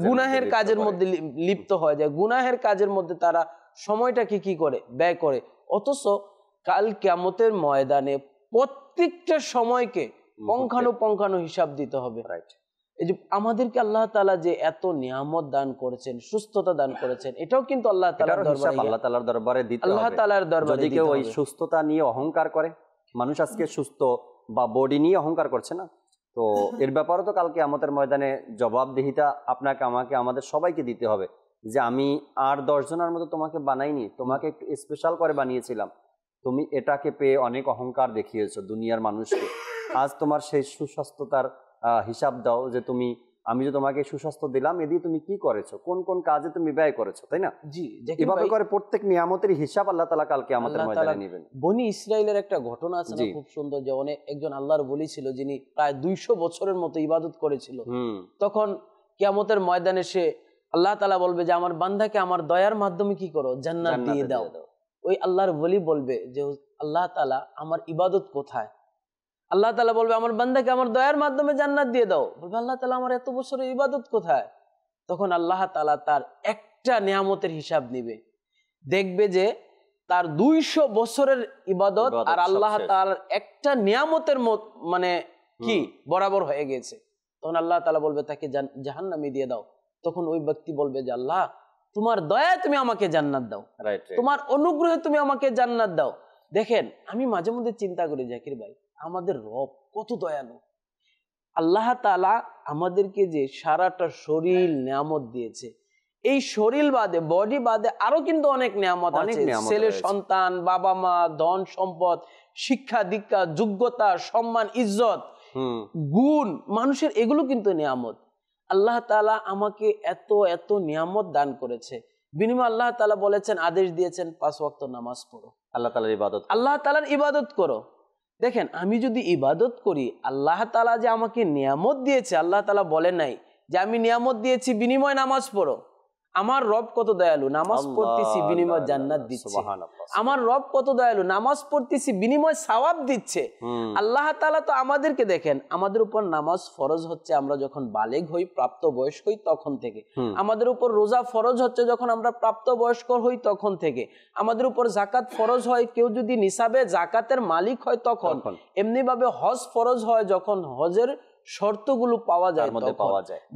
গুনাহের কাজের মধ্যে লিপ্ত হয়ে যায়, গুনাহের কাজের মধ্যে তারা সময়টাকে কি করে ব্যয় করে। অথচ কাল কিয়ামতের ময়দানে প্রত্যেকটা সময়কে পঙ্খানু হিসাব দিতে হবে। এই যে আমাদেরকে আল্লাহ তাআলা যে এত নিয়ামত দান করেছেন, সুস্থতা দান করেছেন, এটাও কিন্তু আল্লাহ তাআলার দরবারে দিতে হবে। আল্লাহ তাআলার দরবারে যদি কেউ ওই সুস্থতা নিয়ে অহংকার করে, মানুষ আজকে সুস্থ বা বডি নিয়ে অহংকার করছে না, তো এর ব্যাপারে তো কালকে কিয়ামতের ময়দানে জবাবদিহিতা আপনাকে, আমাকে, আমাদের সবাইকে দিতে হবে যে আমি আর 10 জনের মতো তোমাকে বানাইনি, তোমাকে একটু স্পেশাল করে বানিয়েছিলাম, তুমি এটাকে পেয়ে অনেক অহংকার দেখিয়েছো দুনিয়ার মানুষকে। আজ তোমার সেই সুস্বাস্থ্যতার হিসাব দাও যে আমি যে তোমাকে সুস্বাস্থ্য দিলাম, এদিকে তুমি কি করেছো, কোন কোন কাজে তুমি ব্যয় করেছো, তাই না? জি, এভাবে করে প্রত্যেক নিয়ামতের হিসাব আল্লাহ তাআলা কালকে কিয়ামতের ময়দানে নেবেন। বনি ইসরাইলের একটা ঘটনা আছে খুব সুন্দর, যে একজন আল্লাহর ওলি ছিল যিনি প্রায় 200 বছরের মতো ইবাদত করেছিল। তখন কিয়ামতের ময়দানে সে আল্লাহ তাআলা বলবে যে আমার বান্দাকে আমার দয়ার মাধ্যমে কি করো, জান্নাত দিয়ে দাও। ওই আল্লাহর ওলি বলবে যে আল্লাহ তাআলা আমার ইবাদত কোথায়? আল্লাহ তাআলা বলবে আমার বান্দাকে আমার দয়ার মাধ্যমে জান্নাত দিয়ে দাও। বলবে আল্লাহ তাআলা আমার এত বছরের ইবাদত কোথায়? তখন আল্লাহ তাআলা তার একটা নিয়ামতের হিসাব নিবে, দেখবে যে তার 200 বছরের ইবাদত আর আল্লাহ তাআলার একটা নিয়ামতের মানে কি বরাবর হয়ে গেছে। তখন আল্লাহ তাআলা বলবে তাকে জাহান্নামে দিয়ে দাও। তখন ওই ব্যক্তি বলবে যে আল্লাহ তোমার দয়ায় তুমি আমাকে জান্নাত দাও, তোমার অনুগ্রহে তুমি আমাকে জান্নাত দাও। দেখেন, আমি মাঝে মধ্যে চিন্তা করি জাকির ভাই, আমাদের রব কত দয়ালু। আল্লাহ তাআলা আমাদেরকে যে সারাটা শরীর নিয়ামত দিয়েছে, এই শরীর বাদে, বডি বাদে আরো কিন্তু অনেক নিয়ামত আছে। ছেলে সন্তান, বাবা মা, ধন সম্পদ, শিক্ষা দীক্ষা, যোগ্যতা, সম্মান, ইজ্জত, গুণ, মানুষের এগুলো কিন্তু নিয়ামত। আল্লাহ তাআলা আমাকে এত এত নিয়ামত দান করেছে, বিনিময়ে আল্লাহ তাআলা বলেছেন, আদেশ দিয়েছেন 5 ওয়াক্ত নামাজ পড়ো, আল্লাহ তাআলার ইবাদত করো। দেখেন, আমি যদি ইবাদত করি, আল্লাহ তাআলা যে আমাকে নিয়ামত দিয়েছে, আল্লাহ তাআলা বলে নাই যে আমি নিয়ামত দিয়েছি বিনিময় নামাজ পড়ো। আমার রব কত দয়ালু, নামাজ পড়তেছি বিনিময় জান্নাত দিচ্ছে। আমার রব কত দয়ালু, নামাজ পড়তেছি বিনিময় সওয়াব দিচ্ছে। আল্লাহ তাআলা তো আমাদেরকে, দেখেন, আমাদের উপর নামাজ ফরজ হচ্ছে আমরা যখন বালেগ হই, প্রাপ্ত বয়স্ক হই তখন থেকে। আমাদের উপর রোজা ফরজ হচ্ছে যখন আমরা প্রাপ্ত বয়স্ক হই তখন থেকে। আমাদের উপর জাকাত ফরজ হয় কেউ যদি নিসাবে জাকাতের মালিক হয় তখন। এমনি ভাবে হজ ফরজ হয় যখন হজের শর্তগুলো পাওয়া যায়।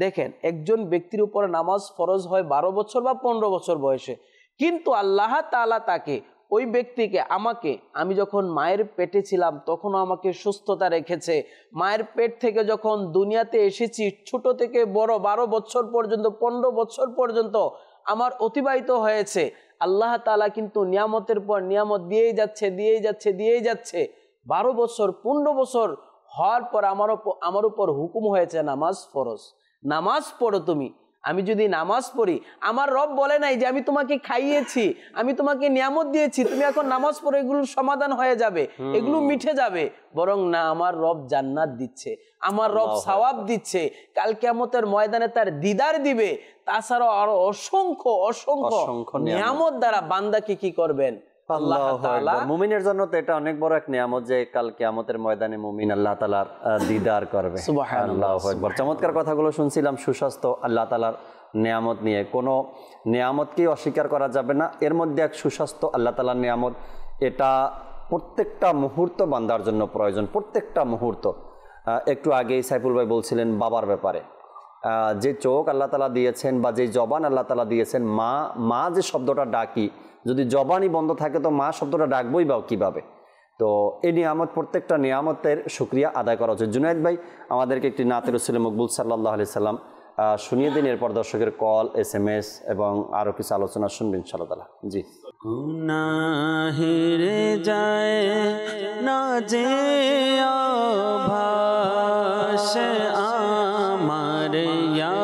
দেখেন, একজন ব্যক্তির উপর নামাজ ফরজ হয় 12 বছর বা 15 বছর বয়সে, কিন্তু আল্লাহ তাআলা তাকে, ওই ব্যক্তিকে, আমি যখন মায়ের পেটে ছিলাম তখনও আমাকে সুস্থতা রেখেছে। মায়ের পেট থেকে যখন দুনিয়াতে এসেছি, ছোট থেকে বড় 12 বছর পর্যন্ত, 15 বছর পর্যন্ত আমার অতিবাহিত হয়েছে। আল্লাহ তাআলা কিন্তু নিয়ামতের পর নিয়ামত দিয়েই যাচ্ছে। 12 বছর 15 বছর হওয়ার পর আমার উপর হুকুম হয়েছে নামাজ ফরজ, নামাজ পড়ো তুমি। আমি যদি নামাজ পড়ি, আমার রব বলে নাই যে আমি তোমাকে খাইয়েছি, আমি তোমাকে নিয়ামত দিয়েছি, তুমি এখন নামাজ পড়ো, এগুলোর সমাধান হয়ে যাবে, এগুলো মিটে যাবে। বরং না, আমার রব জান্নাত দিচ্ছে, আমার রব সওয়াব দিচ্ছে, কাল কিয়ামতের ময়দানে তার দিদার দিবে। তাছাড়াও আরো অসংখ্য নিয়ামত দ্বারা বান্দাকে কি করবেন, মুমিনের জন্য তো এটা অনেক বড় এক নিয়ামত যে কাল কিয়ামতের ময়দানে মুমিন আল্লাহ তাআলার দিদার করবে। আল্লাহু আকবার। চমৎকার কথাগুলো শুনছিলাম সুস্বাস্থ্য আল্লাহ তাআলার নিয়ামত নিয়ে। কোনো নিয়ামতকেই অস্বীকার করা যাবে না, এর মধ্যে এক সুস্বাস্থ্য আল্লাহ তাআলার নিয়ামত। এটা প্রত্যেকটা মুহূর্ত বান্দার জন্য প্রয়োজন, প্রত্যেকটা মুহূর্ত। একটু আগেই সাইফুল ভাই বলছিলেন বাবার ব্যাপারে, যে চোখ আল্লাহ তাআলা দিয়েছেন বা যে জবান আল্লাহ তাআলা দিয়েছেন, মা যে শব্দটা ডাকি, যদি জবানই বন্ধ থাকে তো মা শব্দটা ডাকবই বা কিভাবে? তো এই নিয়ামত, প্রত্যেকটা নিয়ামতের শুকরিয়া আদায় করা উচিত। জুনায়েদ ভাই আমাদেরকে একটি নাতে রাসূল মকবুল সাল্লাল্লাহু আলাইহি সাল্লাম শুনিয়ে দিন, এরপর দর্শকের কল, SMS এবং আরো কিছু আলোচনা শুনবেন ইনশাআল্লাহ। জি। গুনাহের যায় না যে আভাস আমার ইয়া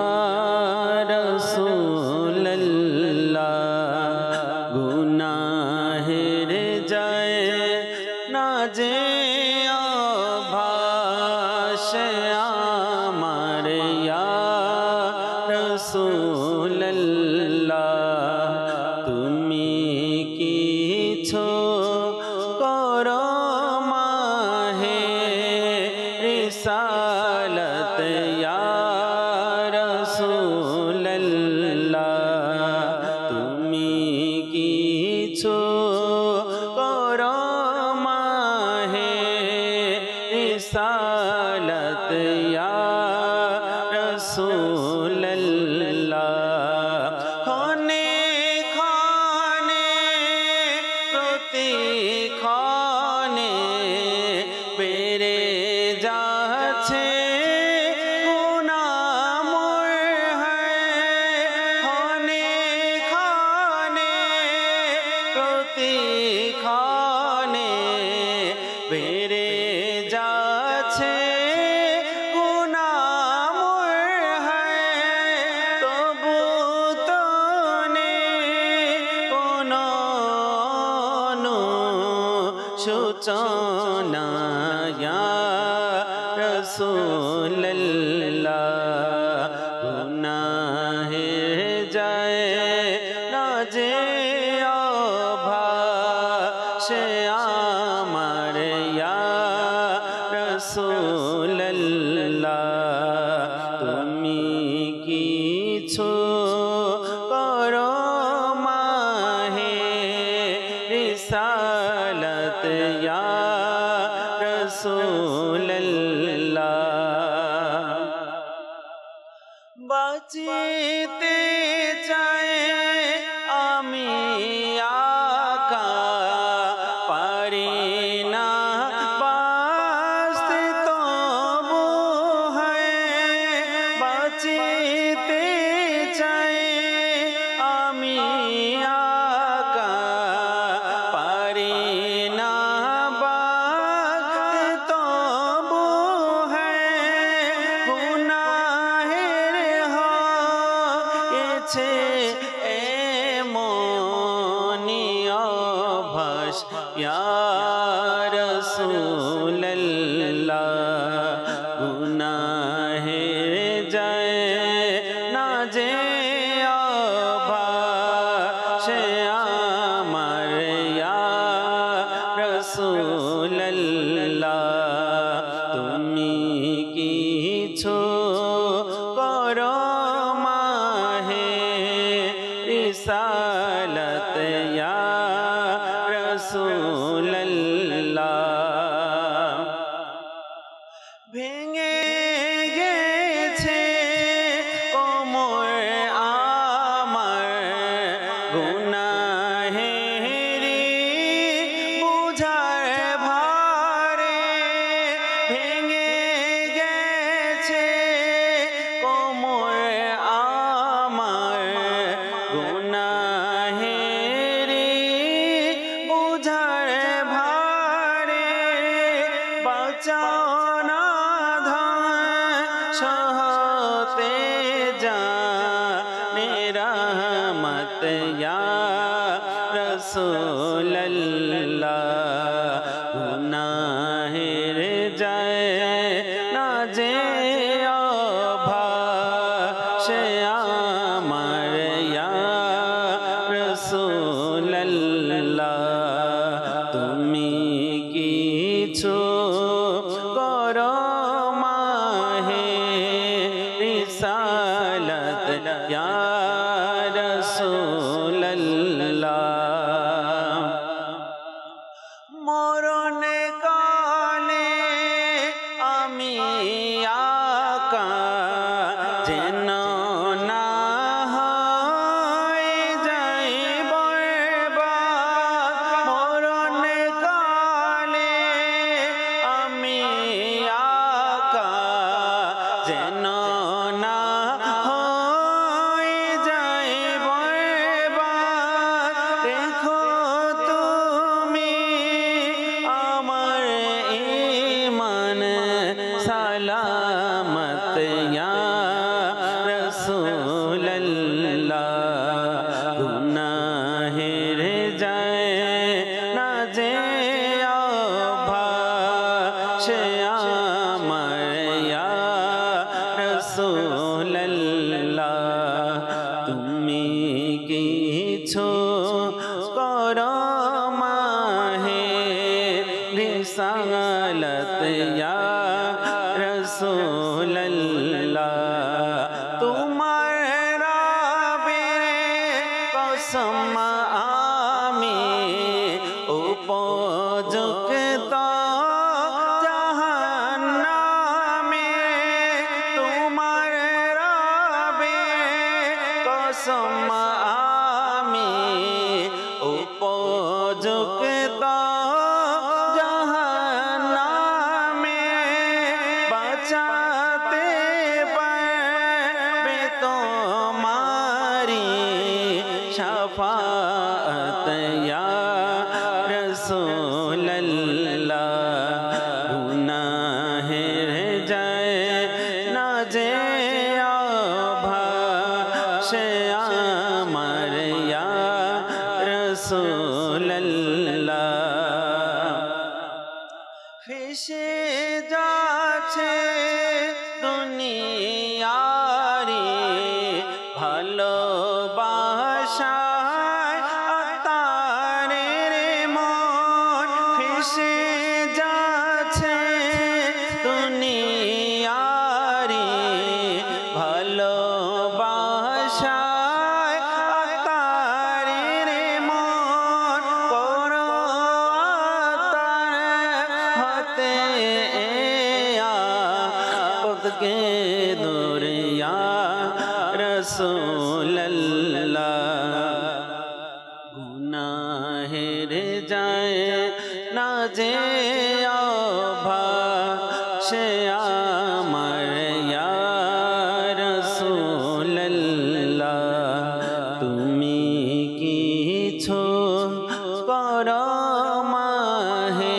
রাসূলুল্লাহ, গুনাহের যায় না যে আভাস আমার ইয়া রাসূলুল্লাহ, তুমি কিছু रिसालत या रसूलल्लाह तुमी किछु करो माहे रिसालत या रसूलल्लाह खने खने प्रति खने बेरे जाछे गुनाह मोर है खने खने प्रति खने बेरे जाछे गुनाह मोर है तबु तने कोनो सूचना या रसूलल्लाह गुनाहेर যায় না যে অভাসে আমার ইয়া রসূলল্লাহ তুমি কিছু করো মাহে रिसालत या रसूलल्लाह বাঁচিতে চাই আমি আকা পারি না বাঁচতে তবু হয় বাঁচিতে চাই আমি আকা পারি না বাঁচতে তবু হয় গুনাহের হয়েছে এমনি অভ্যাস ইয়া রাসূলুল্লাহ গুনাহের যায় না যে অভ্যাসে আমার ইয়া রাসূলুল্লাহ তুমি কিছু করো মাহে रिसालत या रसूलल्लाह ভেঙে গেছে কোমর আমার গুনাহেরি বুঝার ভারে ভেঙে গেছে কোমর আমার গুনাহেরি বুঝার ভারে বাঁচাও না সহতে জানে রহমত ইয়া রসূলল্লাহ গুনাহের যায় না যে অভ্যাসে আমার ইয়া রসূলল্লাহ তুমি কিছু করো মাহে रिसालत या रसूलल्लाह মরণ কালে আমি আকা যেন না হয় যাই বরবাদ মরণ কালে আমি আকা যেন না হয় যাই বরবাদ দেখো তুমি আমার ঈমান সালামত ইয়া রসূলল্লাহ গুনাহের যায় না যে অভ্যাসে আমার ইয়া রসূলল্লাহ তুমি কিছু করো মাহে रिसालत या রসুল্লাহ তোমার রবের কসম আমি উপযুক্ত জাহান্নামে তোমার রবের কসম আমি উপযুক্ত জাহান্নামে বাঁচাতে পারবে তোমারি শাফাআত ইয়া রাসূলুল্লাহ গুনাহের যায় না যে অভাসে আমার ইয়া রাসূলুল্লাহ ফেসে যাচ্ছে দুনিয়ারি ভালোবাসায় আতারের মন ফেসে যাচ্ছে দুনিয়ারি ভালোবাসায় আতারের মন করো আতার হতে আপদকে দুরিয়া রসুল্লাহ গুনাহের যায় না যে অভাসে আমার ইয়া রাসূলুল্লাহ তুমি কিছু করো মাহে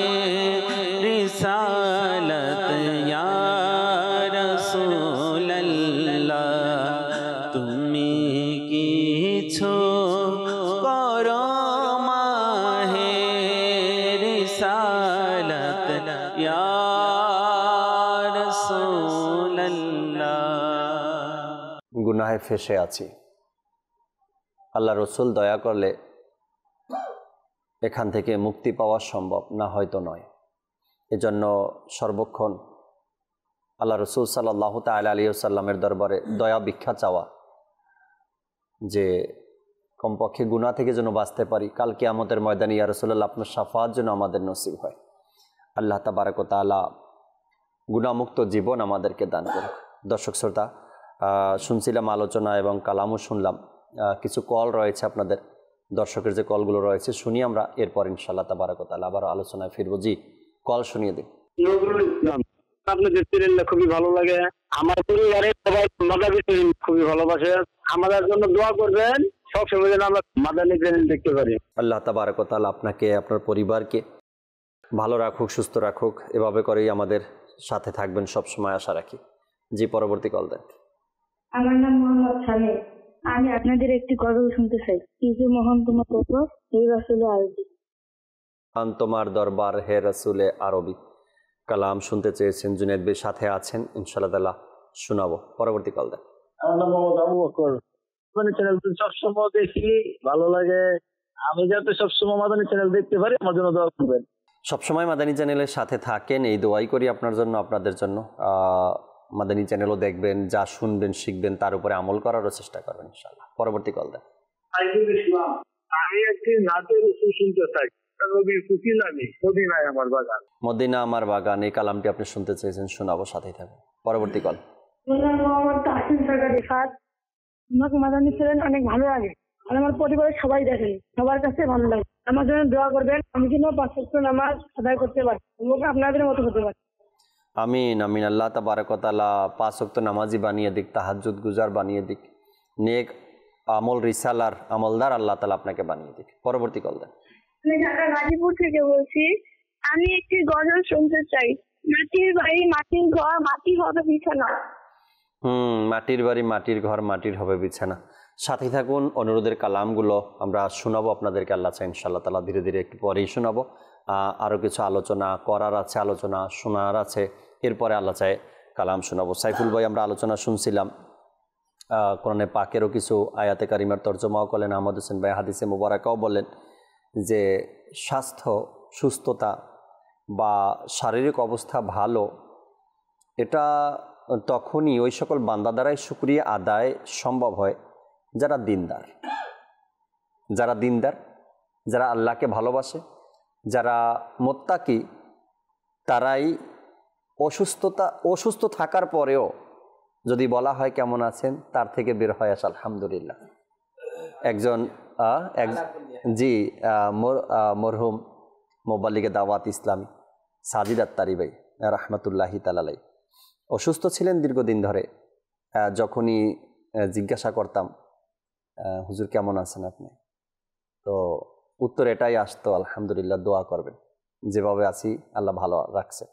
রিসালাত ইয়া রাসূলুল্লাহ তুমি কিছু করো মাহে রিসালাত ইয়া রাসূলুল্লাহ গুনাহে ফেসে আছি, আল্লাহ রসুল দয়া করলে এখান থেকে মুক্তি পাওয়া সম্ভব, না হয়তো নয়। এজন্য সর্বক্ষণ আল্লাহ রসুল সাল্লাল্লাহু তাআলা আলাইহি ওয়াসাল্লামের দরবারে দয়া ভিক্ষা চাওয়া, যে কমপক্ষে গুনাহ থেকে যেন বাঁচতে পারি, কাল কিয়ামতের ময়দানে ইয়া রাসূলুল্লাহ আপনার শাফাআত যেন আমাদের নসিব হয়। আল্লাহ তাবারক ওয়া তাআলা গুনাহমুক্ত জীবন আমাদেরকে দান করুক। দর্শক শ্রোতা, শুনছিলাম আলোচনা এবং কালামও শুনলাম। কিছু কল রয়েছে, আপনাদের দর্শকের যে কলগুলো রয়েছে শুনি আমরা, এরপর ইনশাআল্লাহ তাবারক ওয়া তাআলা আবার আলোচনায় ফিরবো। জি, কল শুনিয়ে দিন। নজরুল ইসলাম, আপনাদের চ্যানেলটা খুবই ভালো লাগে। আমার পরিবারের সবাই মাদানী চ্যানেল খুবই ভালোবাসে। আমাদের জন্য দোয়া করবেন, সবসময় যেন আমরা মাদানী চ্যানেল দেখতে পারি। আল্লাহ তাবারক ওয়া তাআলা আপনাকে, আপনার পরিবারকে ভালো রাখুক, সুস্থ রাখুক। এভাবে করেই আমাদের সাথে থাকবেন সবসময়, আশা রাখি। জি, পরবর্তী কল দেন। আমার নাম মোহাম্মদ সামির। আমি আপনাদের একটি গজল শুনতে চাই। কিছু মহান তোমার দরবার হে রাসূলে আরবি। তোমার দরবার হে রাসূলে আরবি কালাম শুনতে চেয়েছেন, জুনায়েদ ভাই সাথে আছেন, ইনশাআল্লাহ তাআলা শোনাবো। পরবর্তী কল দেন। আমার নাম মোহাম্মদ আবু বকর। মাদানী চ্যানেল সবসময় দেখি, ভালো লাগে। আমি যাতে সবসময় মাদানী চ্যানেল দেখতে পারি, আমার জন্য দোয়া করবেন। সবসময় মাদানী চ্যানেলের সাথে থাকেন, এই দোয়াই করি আপনার জন্য, আপনাদের জন্য। মাদানী চ্যানেলও দেখবেন, যা শুনবেন শিখবেন, তার উপরে আমল করারও চেষ্টা করবেন ইনশাআল্লাহ। পরবর্তী কল দেন। ইসলাম, আমি একটি নাচের উৎসব শুনতে চাই। নবীর কুকিল আমি, মদিনায় আমার বাগান। মদিনা আমার বাগান, এই কালামটি আপনি শুনতে চেয়েছেন, শোনাবো, সাথেই থাকবেন। পরবর্তী কল। আমার নাম মোহাম্মদ তাহসিন সরকার রিফাত। আমাকে মাদানী চ্যানেল অনেক ভালো লাগে আর আমার পরিবারের সবাই দেখে, সবার কাছে ভালো লাগে। আমার জন্য দোয়া করবেন, আমি যেন 5 ওয়াক্ত নামাজ আদায় করতে পারি, আমাকে আপনাদের মতো হতে পারি। আমিন আমিন। আল্লাহ তাবারক ওয়া তাআলা 5 ওয়াক্ত নামাজি বানিয়ে দিক, তাহাজ্জুদ গুজার বানিয়ে দিক, নেক আমল রিসালার আমলদার আল্লাহ তাআলা আপনাকে বানিয়ে দিক। পরবর্তী কল দেন। আমি ঢাকা গাজীপুর থেকে বলছি। আমি একটি গজল শুনতে চাই। মাটির বাড়ি মাটির ঘর, মাটি হবে বিছানা। মাটির বাড়ি মাটির ঘর, মাটির হবে বিছানা। সাথে থাকুন, অনুরোধের কালামগুলো আমরা শোনাবো আপনাদেরকে। আল্লাহ চাই ইনশাআল্লাহ তাআলা ধীরে ধীরে একটু পরেই শোনাবো। আরও কিছু আলোচনা করার আছে, আলোচনা শোনার আছে, এরপরে আল্লাহ চাই কালাম শোনাবো। সাইফুল ভাই, আমরা আলোচনা শুনছিলাম, কোরআনে পাকেরও কিছু আয়াতে কারিমার তর্জমাও করলেন। আহমদ হোসেন ভাই হাদিসে মুবারাকাও বললেন যে স্বাস্থ্য, সুস্থতা বা শারীরিক অবস্থা ভালো, এটা তখনই ওই সকল বান্দা দ্বারাই শুকরিয়া আদায় সম্ভব হয় যারা দিনদার, যারা আল্লাহকে ভালোবাসে, যারা মুত্তাকি, তারাই অসুস্থ থাকার পরেও যদি বলা হয় কেমন আছেন, তার থেকে বের হয় আসে আলহামদুলিল্লাহ। একজন মরহুম মোবাল্লিগে দাওয়াত ইসলামী সাজিদ আত্তারি ভাই রাহমাতুল্লাহি তাআলাই অসুস্থ ছিলেন দীর্ঘদিন ধরে। যখনই জিজ্ঞাসা করতাম হুজুর কেমন আছেন আপনি, তো উত্তর এটাই আসতো, আলহামদুলিল্লাহ, দোয়া করবেন, যেভাবে আছি আল্লাহ ভালো রাখছে।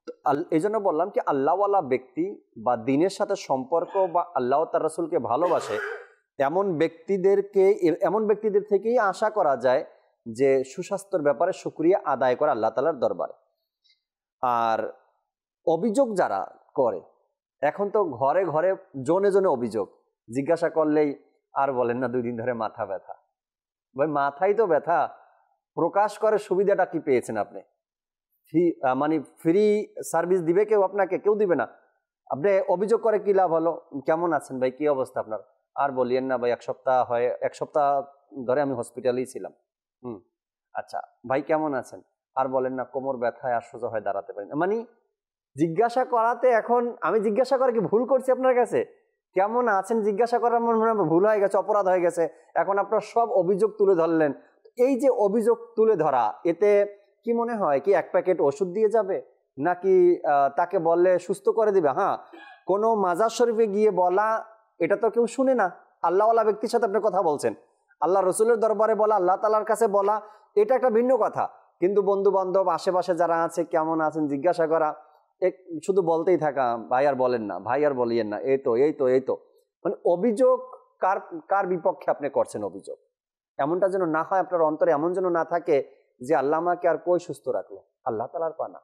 তো এই জন্য বললাম কি আল্লাহওয়ালা ব্যক্তি বা দিনের সাথে সম্পর্ক বা আল্লাহ তার রাসূলকে ভালোবাসে এমন ব্যক্তিদের থেকেই আশা করা যায় যে সুস্বাস্থ্যের ব্যাপারে শুকরিয়া আদায় করে আল্লাহ তাআলার দরবারে। আর অভিযোগ যারা করে, এখন তো ঘরে ঘরে জনে জনে অভিযোগ, জিজ্ঞাসা করলেই আর বলেন না 2 দিন ধরে মাথা ব্যথা। ভাই মাথাই তো ব্যথা, প্রকাশ করে সুবিধাটা কি পেয়েছেন আপনি? মানে ফ্রি সার্ভিস দিবে কেউ আপনাকে? কেউ দিবে না। আপনি অভিযোগ করে কি লাভ হলো? কেমন আছেন ভাই, কি অবস্থা আপনার? আর বলিয়েন না ভাই, 1 সপ্তাহ ধরে আমি হসপিটালেই ছিলাম। আচ্ছা ভাই কেমন আছেন? আর বলেন না কোমর ব্যথায় আর সোজা হয়ে দাঁড়াতে পারি না। মানে জিজ্ঞাসা করাতে, এখন আমি জিজ্ঞাসা করে কি ভুল করছি আপনার কাছে? কেমন আছেন জিজ্ঞাসা করার মনে ভুল হয়ে গেছে, অপরাধ হয়ে গেছে। এখন আপনার সব অভিযোগ তুলে ধরলেন। এই যে অভিযোগ তুলে ধরা, এতে কি মনে হয় কি 1 প্যাকেট ওষুধ দিয়ে যাবে, নাকি তাকে বললে সুস্থ করে দিবে? হ্যাঁ, কোনো মাজার শরীফে গিয়ে বলা, এটা তো কেউ শুনে না। আল্লাহওয়ালা ব্যক্তির সাথে আপনি কথা বলছেন, আল্লাহ রসুলের দরবারে বলা, আল্লাহ তাআলার কাছে বলা, এটা একটা ভিন্ন কথা। কিন্তু বন্ধু বান্ধব আশেপাশে যারা আছে কেমন আছেন জিজ্ঞাসা করা, শুধু বলতেই থাকা, ভাই আর বলেন না, ভাই আর বলিয়েন না, এই তো মানে অভিযোগ কার বিপক্ষে আপনি করছেন অভিযোগ? এমনটা যেন না হয় আপনার অন্তরে, এমন যেন না থাকে যে আল্লাহ আমাকে আর কই সুস্থ রাখলো, আল্লাহ তাআলার পানা।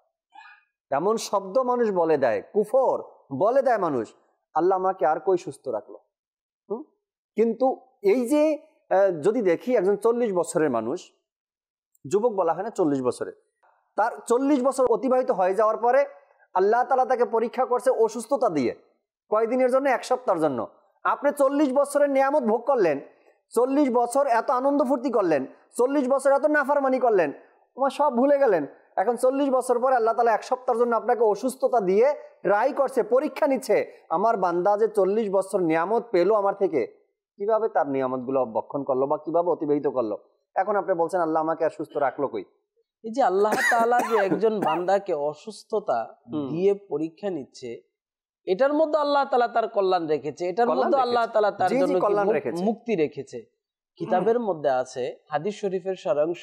এমন শব্দ মানুষ বলে দেয়, কুফর বলে দেয় মানুষ, আল্লাহ আমাকে আর কই সুস্থ রাখলো। কিন্তু এই যে যদি দেখি একজন 40 বছরের মানুষ, যুবক বলা হয় না, 40 বছরের, তার 40 বছর অতিবাহিত হয়ে যাওয়ার পরে আল্লাহ তাআলা তাকে পরীক্ষা করছে অসুস্থতা দিয়ে। কয়দিনের জন্য? 1 সপ্তাহের জন্য। আপনি 40 বছরের নিয়ামত ভোগ করলেন, 40 বছর এত আনন্দ ফুর্তি করলেন, 40 বছর এত নাফরমানি করলেন, তোমার সব ভুলে গেলেন। এখন 40 বছর পরে আল্লাহ তাআলা 1 সপ্তাহের জন্য আপনাকে অসুস্থতা দিয়ে ট্রাই করছে, পরীক্ষা নিচ্ছে, আমার বান্দা যে 40 বছর নিয়ামত পেলো আমার থেকে, কিভাবে তার নিয়ামতগুলো ভক্ষণ করলো বা কিভাবে অতিবাহিত করলো। এখন আপনি বলছেন আল্লাহ আমাকে আর সুস্থ রাখলো কই? এই যে আল্লাহ তাআলা যে একজন বান্দাকে অসুস্থতা দিয়ে পরীক্ষা নিচ্ছে, এটার মধ্যে আল্লাহ তাআলা তার কল্যাণ রেখেছে, এটার মধ্যে আল্লাহ তাআলা তার জন্য মুক্তি রেখেছে। কিতাবের মধ্যে আছে, হাদিস শরীফের সারাংশ,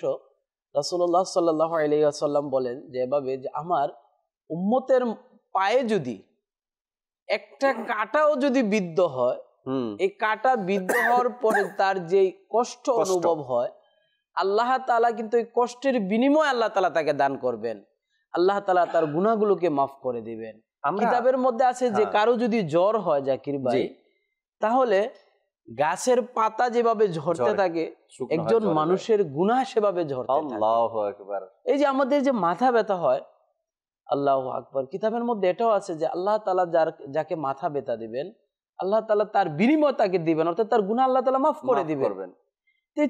রাসূলুল্লাহ সাল্লাল্লাহু আলাইহি ওয়াসাল্লাম বলেন যে এভাবে, যে আমার উম্মতের পায়ে যদি একটা কাঁটাও যদি বিদ্ধ হয়, এই কাঁটা বিদ্ধ হওয়ার পরে তার যে কষ্ট অনুভব হয়, আল্লাহ তাআলা কিন্তু এই কষ্টের বিনিময়ে আল্লাহ তাআলা তাকে দান করবেন, আল্লাহ তাআলা তার গুনাহগুলোকে মাফ করে দিবেন। কিতাবের মধ্যে আছে যে কারো যদি জ্বর হয় জাকির ভাই, তাহলে গাছের পাতা যেভাবে ঝরতে থাকে, একজন মানুষের গুনাহ সেভাবে ঝরতে থাকে। আল্লাহু আকবার। এই যে আমাদের যে মাথা ব্যথা হয়, আল্লাহু আকবার, কিতাবের মধ্যে এটাও আছে যে আল্লাহ তাআলা যাকে মাথা ব্যথা দিবেন, আল্লাহ তাআলা তার বিনিময় তাকে দিবেন, অর্থাৎ তার গুনাহ আল্লাহ তাআলা মাফ করে দিবেন।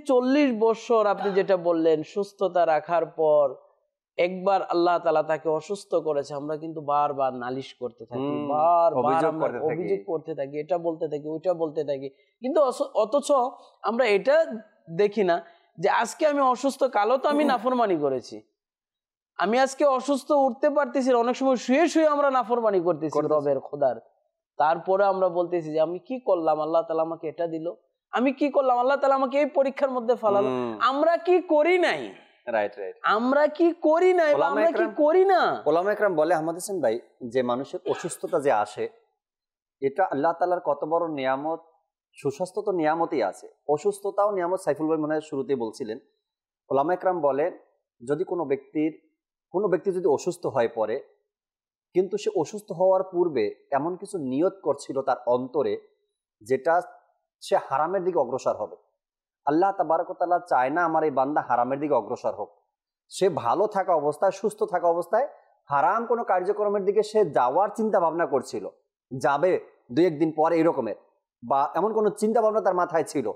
40 বছর আপনি যেটা বললেন, সুস্থতা রাখার পর একবার আল্লাহ তাআলা তাকে অসুস্থ করেছে, আমরা কিন্তু বারবার নালিশ করতে থাকি, বারবার অভিযোগ করতে থাকি, এটা বলতে থাকি, ওইটা বলতে থাকি, কিন্তু অথচ আমরা এটা দেখি না যে আজকে আমি অসুস্থ, কালও তো আমি নাফরমানি করেছি, আমি আজকে অসুস্থ, উঠতে পারতেছি, অনেক সময় শুয়ে শুয়ে আমরা নাফরমানি করতেছি রবের খোদার। তারপরে আমরা বলতেছি যে আমি কি করলাম, আল্লাহ তাআলা আমাকে এটা দিল, আমি কি করলাম, আল্লাহ তাআলা আমাকে এই পরীক্ষার মধ্যে ফেলালো। আমরা কি করি নাই? আমরা কি করি নাই? আমরা কি করি না? ওলামা একরাম বলে, আহমদ হোসেন ভাই, যে মানুষের অসুস্থতা যে আসে, এটা আল্লাহ তাআলার কত বড় নিয়ামত। সুস্বাস্থ্য তো নিয়ামতই আছে, অসুস্থতাও নিয়ামত। সাইফুল ভাই মনে হয় শুরুতেই বলছিলেন। ওলামা একরাম বলেন, যদি কোনো ব্যক্তি যদি অসুস্থ হয়ে পড়ে, কিন্তু সে অসুস্থ হওয়ার পূর্বে এমন কিছু নিয়ত করছিল তার অন্তরে, যেটা সে হারামের দিকে অগ্রসর হবে, আল্লাহ তাবারক ওয়া তাআলা চায় না আমার এই বান্দা হারামের দিকে অগ্রসর হোক। সে ভালো থাকা অবস্থায়, সুস্থ থাকা অবস্থায় হারাম কোনো কার্যক্রমের দিকে সে যাওয়ার চিন্তা ভাবনা করছিল, যাবে 2-1 দিন পরে এরকমের, বা এমন কোনো চিন্তা ভাবনা তার মাথায় ছিল,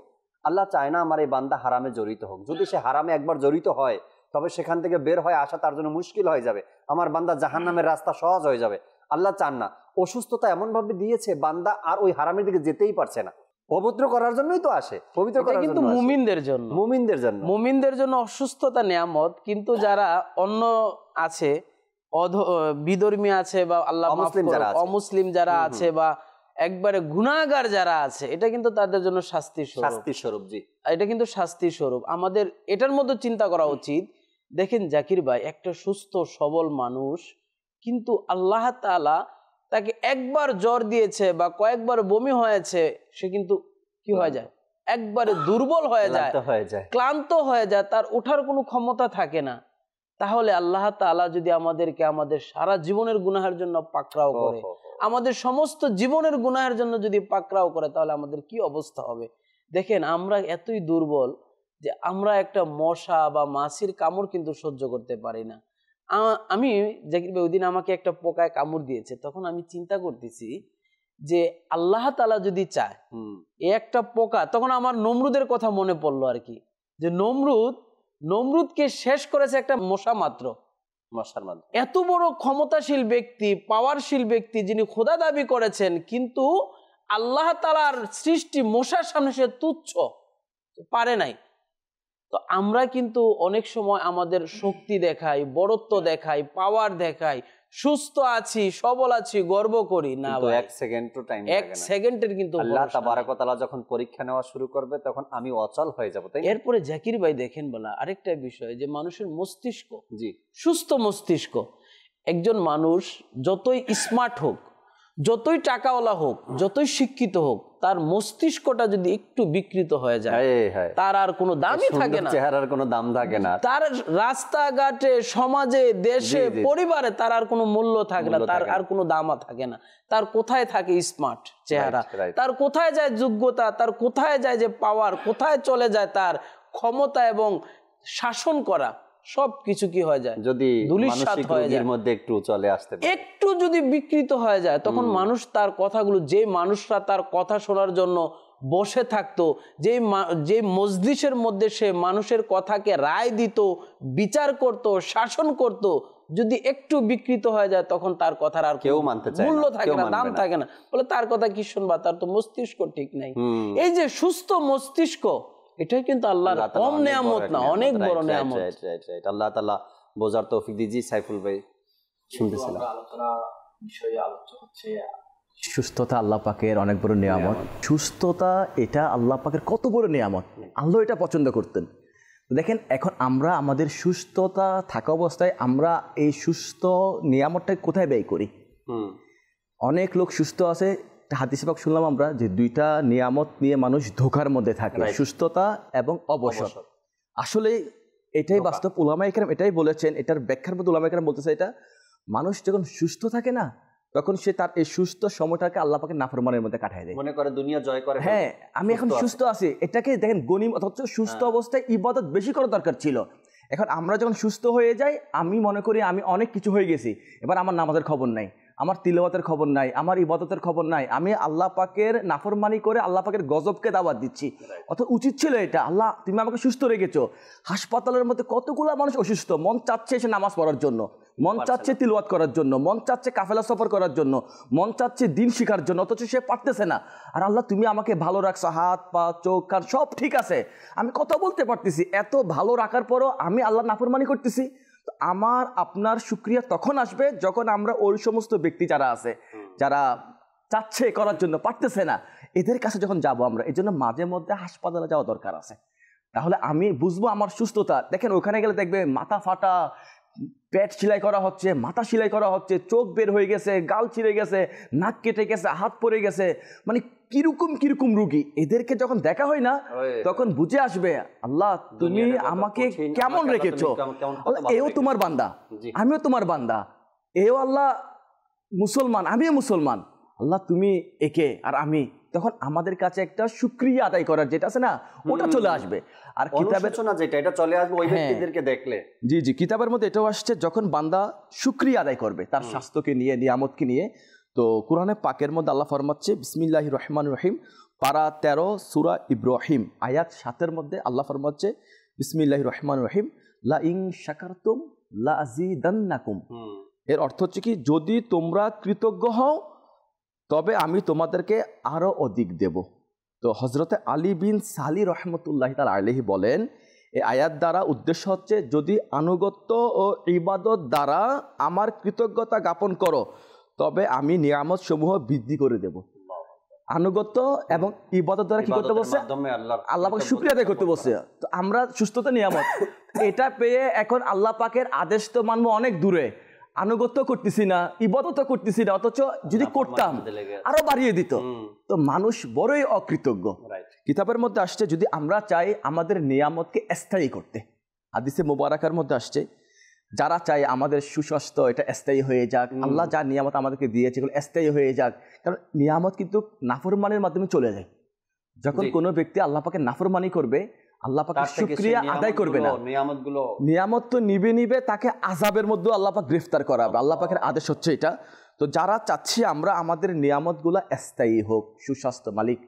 আল্লাহ চায় না আমার এই বান্দা হারামে জড়িত হোক। যদি সে হারামে একবার জড়িত হয় তবে সেখান থেকে বের হয়ে আসা তার জন্য মুশকিল হয়ে যাবে, আমার বান্দা জাহান্নামের রাস্তা সহজ হয়ে যাবে। আল্লাহ চান না। অসুস্থতা এমন ভাবে দিয়েছে বান্দা আর ওই হারামের দিকে যেতেই পারছে না। পবিত্র করার জন্যই তো আসে, পবিত্র করার কিন্তু জন্য আসে। মুমিনদের জন্য, মুমিনদের জন্য অসুস্থতা নিয়ামত। কিন্তু যারা অন্য আছে, বিধর্মী আছে, বা আল্লাহ অমুসলিম যারা আছে, বা একবারে গুনাহগার যারা আছে, এটা কিন্তু তাদের জন্য শাস্তির স্বরূপ। জি, এটা কিন্তু শাস্তির স্বরূপ। আমাদের এটার মধ্যে চিন্তা করা উচিত। দেখেন জাকির ভাই, একটা সুস্থ সবল মানুষ, কিন্তু আল্লাহ তাআলা তাকে একবার জ্বর দিয়েছে বা কয়েকবার বমি হয়েছে, সে কিন্তু কি হয়ে যায়, একবারে দুর্বল হয়ে যায়, ক্লান্ত হয়ে যায়, তার ওঠার কোনো ক্ষমতা থাকে না। তাহলে আল্লাহ তাআলা যদি আমাদেরকে আমাদের সারা জীবনের গুনাহের জন্য পাকড়াও করে, আমাদের সমস্ত জীবনের গুনাহের জন্য যদি পাকড়াও করে, তাহলে আমাদের কি অবস্থা হবে। দেখেন, আমরা এতই দুর্বল যে আমরা একটা মশা বা মাছির কামড় কিন্তু সহ্য করতে পারি না। আমি জাকির ভাই, ওই দিন আমাকে একটা পোকায় কামড় দিয়েছে, তখন আমি চিন্তা করতেছি যে আল্লাহ তাআলা যদি চায় এ একটা পোকা, তখন আমার নমরুদের কথা মনে পড়লো আর কি, যে নমরুদকে শেষ করেছে একটা মশা মাত্র। এত বড় ক্ষমতাশীল ব্যক্তি, পাওয়ারশীল ব্যক্তি, যিনি খোদা দাবি করেছেন, কিন্তু আল্লাহ তাআলার সৃষ্টি মশার সামনে সে তুচ্ছ, পারে নাই। তো আমরা কিন্তু অনেক সময় আমাদের শক্তি দেখাই, বড়ত্ব দেখাই, পাওয়ার দেখাই, সুস্থ আছি, সবল আছি, গর্ব করি না। এক সেকেন্ডের কিন্তু আল্লাহ তাবারক ওয়া তাআলা যখন পরীক্ষা নেওয়া শুরু করবে, তখন আমি অচল হয়ে যাব। এরপরে জাকির ভাই দেখেন বলা আরেকটা বিষয়, যে মানুষের মস্তিষ্ক, সুস্থ মস্তিষ্ক। একজন মানুষ যতই স্মার্ট হোক, যতই টাকাওয়ালা হোক, যতই শিক্ষিত হোক, তার মস্তিষ্কটা যদি একটু বিকৃত হয়ে যায়, তার আর কোনো দামই থাকে না, চেহারার কোনো দাম থাকে না, তার রাস্তাঘাটে, সমাজে, দেশে, পরিবারে তার আর কোনো মূল্য থাকে না, তার আর কোনো দাম থাকে না। তার কোথায় থাকে স্মার্ট চেহারা, তার কোথায় যায় যোগ্যতা, তার কোথায় যায় যে পাওয়ার, কোথায় চলে যায় তার ক্ষমতা এবং শাসন করা, সবকিছু কি হয়ে যায়, যদি মানসিক রোগীর মধ্যে একটু চলে আসতে পারে, একটু যদি বিকৃত হয়ে যায়, তখন মানুষ তার কথাগুলো, যে মানুষরা তার কথা শোনার জন্য বসে থাকতো, যে মজলিসের মধ্যে সে মানুষের কথাকে রায় দিত, বিচার করত, শাসন করত, যদি একটু বিকৃত হয়ে যায়, তখন তার কথার আর কেউ মানতে চায় না, মূল্য থাকে না, দাম থাকে না। বলে তার কথা কি শুনবা, তার তো মস্তিষ্ক ঠিক নাই। এই যে সুস্থ মস্তিষ্ক, এটাই কিন্তু আল্লাহর কম নিয়ামত না, অনেক বড় নিয়ামত। আল্লাহ তাআলা বোঝার তৌফিক দিজি। সাইফুল ভাই শুনতেছিলাম, আলোচনা হচ্ছে সুস্থতা আল্লাহ পাকের অনেক বড় নিয়ামত। সুস্থতা এটা আল্লাহ পাকের কত বড় নিয়ামত, আল্লাহ এটা পছন্দ করতেন। দেখেন, এখন আমরা আমাদের সুস্থতা থাকা অবস্থায় আমরা এই সুস্থ নিয়ামতটা কোথায় ব্যয় করি। অনেক লোক সুস্থ আছে, হাদিসে পাক শুনলাম আমরা, যে 2টা নিয়ামত নিয়ে মানুষ ধোঁকার মধ্যে থাকে, সুস্থতা এবং অবসর। আসলে এটাই বাস্তব। উলামায়ে কেরাম এটাই বলেছেন, এটার ব্যাখ্যার মধ্যে উলামায়ে কেরাম বলতেছে, এটা মানুষ যখন সুস্থ থাকে না, তখন সে তার এই সুস্থ সময়টাকে আল্লাহ পাকের নাফরমানের মধ্যে কাটায় দেয়, মনে করে দুনিয়া জয় করে। হ্যাঁ, আমি এখন সুস্থ আছি, এটাকে দেখেন গনিমত। অথচ সুস্থ অবস্থায় ইবাদত বেশি করা দরকার ছিল। এখন আমরা যখন সুস্থ হয়ে যাই, আমি মনে করি আমি অনেক কিছু হয়ে গেছি, এবার আমার নামাজের খবর নাই, আমার তিলাওয়াতের খবর নাই, আমার ইবাদতের খবর নাই, আমি আল্লাহ পাকের নাফরমানি করে আল্লাহ পাকের গজবকে দাওয়াত দিচ্ছি। অথচ উচিত ছিল এটা, আল্লাহ তুমি আমাকে সুস্থ রেখেছো। হাসপাতালের মধ্যে কতগুলো মানুষ অসুস্থ, মন চাচ্ছে এসে নামাজ পড়ার জন্য, মন চাচ্ছে তিলাওয়াত করার জন্য, মন চাচ্ছে কাফেলা সফর করার জন্য, মন চাচ্ছে দিন শিখার জন্য, অথচ সে পারতেছে না। আর আল্লাহ তুমি আমাকে ভালো রাখছো, হাত পা চোখ কান সব ঠিক আছে, আমি কথা বলতে পারতেছি, এত ভালো রাখার পরও আমি আল্লাহ নাফরমানি করতেছি। আমার আপনার শুকরিয়া তখন আসবে যখন আমরা ওই সমস্ত ব্যক্তি যারা আছে, যারা চাচ্ছে করার জন্য পারতেছে না, এদের কাছে যখন যাব আমরা। এই জন্য মাঝে মধ্যে হাসপাতালে যাওয়া দরকার আছে, তাহলে আমি বুঝবো আমার সুস্থতা। দেখেন, ওখানে গেলে দেখবে মাথা ফাটা, পেট সেলাই করা হচ্ছে, মাথা সেলাই করা হচ্ছে, চোখ বের হয়ে গেছে, গাল ছিঁড়ে গেছে, নাক কেটে গেছে, হাত পড়ে গেছে, মানে কিরকম রুগী। এদেরকে যখন দেখা হয় না, তখন বুঝে আসবে আল্লাহ তুমি আমাকে কেমন রেখেছো। এও তোমার বান্দা, আমিও তোমার বান্দা, এও আল্লাহ মুসলমান, আমিও মুসলমান, আল্লাহ তুমি একে আর আমি তখন আমাদের কাছে একটা শুকরিয়া আদায় করার যেটা আছে না ওটা চলে আসবে। আর কিতাবের যেটা এটা চলে আসবে ওই ব্যক্তিদেরকে দেখলে। জি জি, কিতাবের মধ্যে এটাও আসছে যখন বান্দা শুকরিয়া আদায় করবে তার স্বাস্থ্যকে নিয়ে, নিয়ামতকে নিয়ে। তো কোরআনে পাকের মধ্যে আল্লাহ ফরমাচ্ছে বিসমিল্লাহির রহমানির রহিম, পারা 13 সূরা ইব্রাহিম আয়াত 7 মধ্যে আল্লাহ ফরমাচ্ছে বিসমিল্লাহির রহমানির রহিম, লা ইন শাকারতুম লা আযীদান্নাকুম। এর অর্থ হচ্ছে কি, যদি তোমরা কৃতজ্ঞ হও তবে আমি তোমাদেরকে আরো অধিক দেব। তো হযরতে আলী বিন সালি রহমতুল্লাহি তাআলা আলাইহি বলেন, এই আয়াত দ্বারা উদ্দেশ্য হচ্ছে যদি আনুগত্য ও ইবাদত দ্বারা আমার কৃতজ্ঞতা জ্ঞাপন করো তবে আমি নিয়ামত সমূহ বৃদ্ধি করে দেব। আনুগত্য এবং ইবাদত দ্বারা কি করতে বলছে? আল্লাহ পাক শুকরিয়া আদায় করতে বলছে। তো আমরা সুস্থতা নিয়ামত এটা পেয়ে এখন আল্লাহ পাকের আদেশ তো মানবো অনেক দূরে, আনুগত্য করতেছি না, ইবাদত করতেছি না, অথচ যদি করতাম আরো বাড়িয়ে দিত। তো মানুষ বড়ই অকৃতজ্ঞ। কিতাবের মধ্যে আসছে যদি আমরা চাই আমাদের নিয়ামতকে স্থায়ী করতে, হাদিসে মুবারাকার মধ্যে আসছে যারা চাই আমাদের সুস্বাস্থ্য এটা স্থায়ী হয়ে যাক, আল্লাহ যা নিয়ামত আমাদেরকে দিয়েছে এগুলো স্থায়ী হয়ে যাক। কারণ নিয়ামত কিন্তু নাফরমানির মাধ্যমে চলে যায়। যখন কোনো ব্যক্তি আল্লাহ পাকের নাফরমানি করবে, আল্লাহ পাকের শুকরিয়া আদায় করবে না, নিয়ামত তো নিবে তাকে আযাবের মধ্যে আল্লাহ পাক গ্রেফতার করাবে। আল্লাহ পাকের আদেশ হচ্ছে এটা। তো যারা চাচ্ছি আমরা আমাদের নিয়ামতগুলো স্থায়ী হোক, সুস্বাস্থ্য মালিক,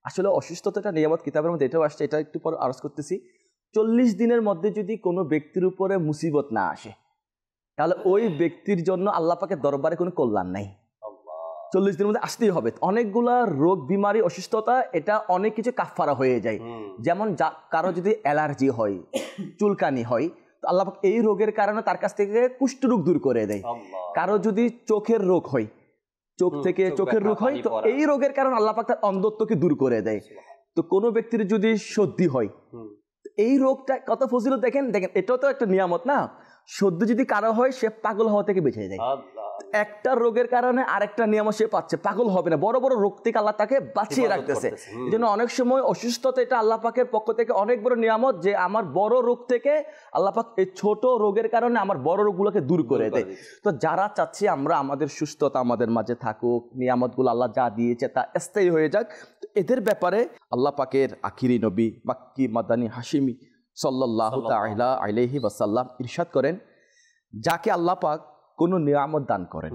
আসলে অসুস্থতাটা নিয়ামত কিতাবের মধ্যে এটাও আসছে, এটা একটু পর আরজ করতেছি। 40 দিনের মধ্যে যদি কোনো ব্যক্তির উপরে মুসিবত না আসে তাহলে ওই ব্যক্তির জন্য আল্লাহ পাকের দরবারে কোনো কল্যাণ নাই। 40 দিনের মধ্যে আসতেই হবে। অনেকগুলা রোগ বিমারি অসুস্থতা এটা অনেক কিছু কাফারা হয়ে যায়। যেমন কারো যদি অ্যালার্জি হয়, চুলকানি হয়, তো আল্লাহ পাক এই রোগের কারণে তার কাছ থেকে কুষ্ঠরোগ দূর করে দেয়। কারো যদি চোখের রোগ হয়, চোখ থেকে চোখের রোগ হয়, তো এই রোগের কারণে আল্লাহ পাক তার অন্ধত্বকে দূর করে দেয়। তো কোনো ব্যক্তির যদি সর্দি হয়, এই রোগটা কত ফজিলত দেখেন, এটাও তো একটা নিয়ামত না। সর্দি যদি কারো হয় সে পাগল হওয়া থেকে বেঁচে যায়। একটা রোগের কারণে আরেকটা নিয়ামত সে পাচ্ছে, পাগল হবে না, বড় বড় রোগ থেকে আল্লাহ তাকে বাঁচিয়ে রাখতেছে। এই জন্য অনেক সময় অসুস্থতা এটা আল্লাহ পাকের পক্ষ থেকে অনেক বড় নিয়ামত, যে আমার বড় রোগ থেকে আল্লাহ পাক এই ছোট রোগের কারণে আমার বড় রোগগুলোকে দূর করে দেয়। তো যারা চাচ্ছি আমরা আমাদের সুস্থতা আমাদের মাঝে থাকুক, নিয়ামতগুলো আল্লাহ যা দিয়েছে তা স্থায়ী হয়ে যাক, তো এদের ব্যাপারে আল্লাহ পাকের আখিরি নবী মাক্কি মাদানী হাশিমি সাল্লাল্লাহু তাআলা আলাইহি ওয়াসাল্লাম ইরশাদ করেন, যাকে আল্লাহ পাক কোনো নিয়ামত দান করেন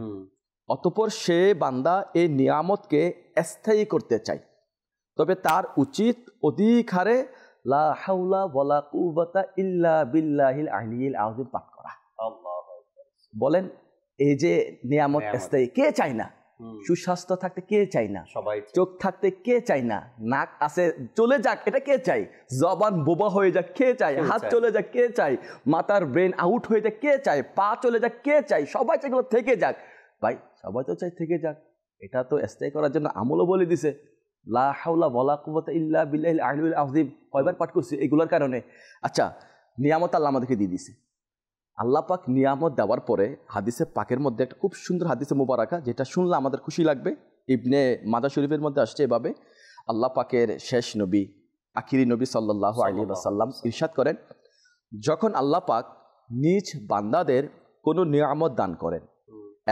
অতঃপর সে বান্দা এই নিয়ামতকে স্থায়ী করতে চায়, তবে তার উচিত অধিক হারে লা হাওলা ওয়ালা কুওয়াতা ইল্লা বিল্লাহিল আলিয়্যিল আযীম পাঠ করা। বলেন এই যে নিয়ামত স্থায়ী, কে চায় না? সুস্বাস্থ্য থাকতে কে চাই না? সবাই। চোখ থাকতে কে চাই না? নাক আছে চলে যাক এটা কে চাই? জবান বোবা হয়ে যাক কে চাই? হাত চলে যাক কে চাই? মাথার ব্রেন আউট হয়ে যাক কে চাই? পা চলে যাক কে চাই? সবাই চাইগুলো থেকে যাক। ভাই সবাই তো চাই থেকে যাক, এটা তো স্থায়ী করার জন্য আমলও বলে দিছে, লা হাওলা ওয়ালা কুওয়াতা ইল্লা বিল্লাহিল আলিয়্যিল আযীম। কয়বার পাঠ করছি এগুলোর কারণে। আচ্ছা, নিয়ামত আল্লাহ আমাদেরকে দিয়ে দিছে। আল্লাহ পাক নিয়ামত দেওয়ার পরে হাদিসে পাকের মধ্যে একটা খুব সুন্দর হাদিসে মুবারাকা, যেটা শুনলে আমাদের খুশি লাগবে। ইবনে মাদা শরীফের মধ্যে আসছে এভাবে, আল্লাহ পাকের শেষ নবী আখিরি নবী সাল্লাল্লাহু আলাইহি ওয়াসাল্লাম ইরশাদ করেন, যখন আল্লাহ পাক নিজ বান্দাদের কোনো নিয়ামত দান করেন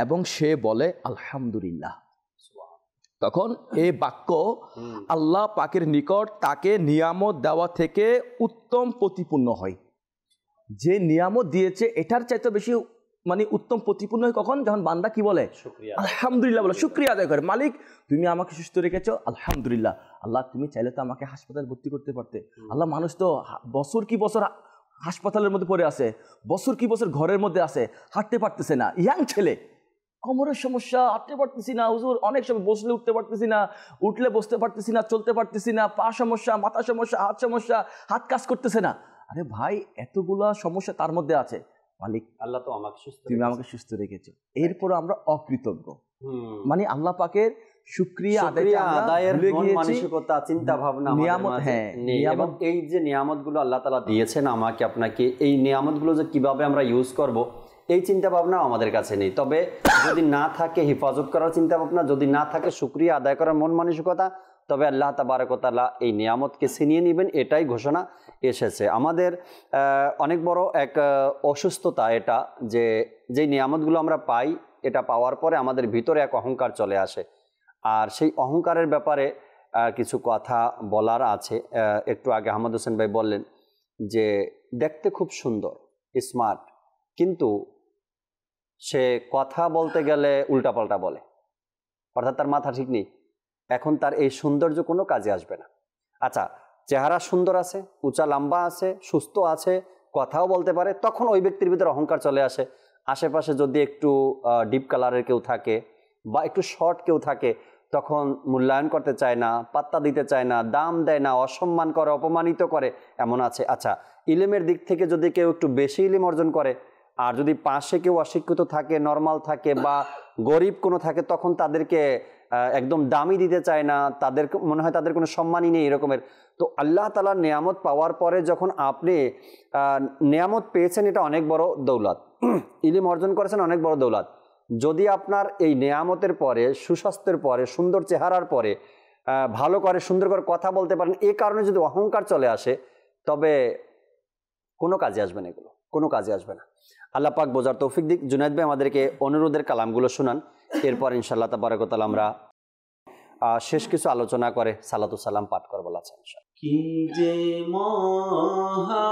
এবং সে বলে আলহামদুলিল্লাহ, তখন এই বাক্য আল্লাহ পাকের নিকট তাকে নিয়ামত দেওয়া থেকে উত্তম প্রতিপূর্ণ হয়। যে নিয়ামত দিয়েছে এটার চাইতে বেশি মানে উত্তম প্রতিপূর্ণ হয় কখন? যখন বান্দা কি বলে আলহামদুলিল্লাহ বলে, শুকরিয়া আদায় করে। মালিক তুমি আমাকে সুস্থ রেখেছো, আলহামদুলিল্লাহ। আল্লাহ তুমি চাইলে তো আমাকে হাসপাতালে ভর্তি করতে পারতে। আল্লাহ মানুষ তো বছর কি বছর হাসপাতালের মধ্যে পড়ে আছে, বছর কি বছর ঘরের মধ্যে আছে, হাঁটতে পারতেছে না। ইয়াং ছেলে, কোমরের সমস্যা, হাঁটতে পারতেছি না হুজুর, অনেক সময় বসলে উঠতে পারতেছি না, উঠলে বসতে পারতেছি না, চলতে পারতেছি না, পা সমস্যা, মাথা সমস্যা, হাত কাজ করতেছে না। আরে ভাই এতগুলা সমস্যা তার মধ্যে আছে, মালিক আল্লাহ তো আমাকে সুস্থ, তুমি আমাকে সুস্থ রেখেছো। এরপর আমরা অকৃতজ্ঞ, মানে আল্লাহ পাকের শুকরিয়া আদায়ের মানসিকতা, চিন্তা ভাবনা, নিয়ামত। হ্যাঁ, নিয়ামত, এই যে নিয়ামতগুলো আল্লাহ তাআলা দিয়েছেন আমাকে আপনাকে, এই নিয়ামতগুলো যে কিভাবে আমরা ইউজ করব এই চিন্তা ভাবনা আমাদের কাছে নেই। তবে যদি না থাকে হেফাজত করার চিন্তা ভাবনা, যদি না থাকে শুকরিয়া আদায় করার মন মানসিকতা, তবে আল্লাহ তাবারক ওয়া তাআলা এই নিয়ামতকে ছিনিয়ে নেবেন, এটাই ঘোষণা এসেছে। আমাদের অনেক বড় এক অসুস্থতা এটা, যে যেই নিয়ামতগুলো আমরা পাই, এটা পাওয়ার পরে আমাদের ভিতরে এক অহংকার চলে আসে। আর সেই অহংকারের ব্যাপারে কিছু কথা বলার আছে। একটু আগে আহমদ হোসেন ভাই বললেন যে দেখতে খুব সুন্দর, স্মার্ট, কিন্তু সে কথা বলতে গেলে উল্টাপাল্টা বলে, অর্থাৎ তার মাথা ঠিক নেই। এখন তার এই সৌন্দর্য কোনো কাজে আসবে না। আচ্ছা, চেহারা সুন্দর আছে, উঁচা লম্বা আছে, সুস্থ আছে, কথাও বলতে পারে, তখন ওই ব্যক্তির ভিতরে অহংকার চলে আসে। আশেপাশে যদি একটু ডিপ কালারের কেউ থাকে বা একটু শর্ট কেউ থাকে, তখন মূল্যায়ন করতে চায় না, পাত্তা দিতে চায় না, দাম দেয় না, অসম্মান করে, অপমানিত করে, এমন আছে। আচ্ছা, ইলমের দিক থেকে যদি কেউ একটু বেশি ইলম অর্জন করে, আর যদি পাশে কেউ অশিক্ষিত থাকে, নর্মাল থাকে বা গরিব কোনো থাকে, তখন তাদেরকে একদম দামি দিতে চায় না, তাদের মনে হয় তাদের কোনো সম্মানই নেই, এরকমের। তো আল্লাহ তাআলার নিয়ামত পাওয়ার পরে যখন আপনি নিয়ামত পেয়েছেন, এটা অনেক বড় দৌলত। ইলম অর্জন করেছেন, অনেক বড় দৌলত। যদি আপনার এই নিয়ামতের পরে, সুস্বাস্থ্যের পরে, সুন্দর চেহারার পরে, ভালো করে সুন্দর করে কথা বলতে পারেন, এই কারণে যদি অহংকার চলে আসে, তবে কোনো কাজে আসবে না, এগুলো কোনো কাজে আসবে না। আল্লাহ পাক বোঝার তৌফিক দিক। জুনায়েদ ভাই আমাদেরকে অনুরোধের কালামগুলো শোনান, এরপর ইনশাআল্লাহ তাবারাক ওয়া তাআলা আমরা শেষ কিছু আলোচনা করে সালাতু সালাম পাঠ করব বলেছেন। কি যে মহান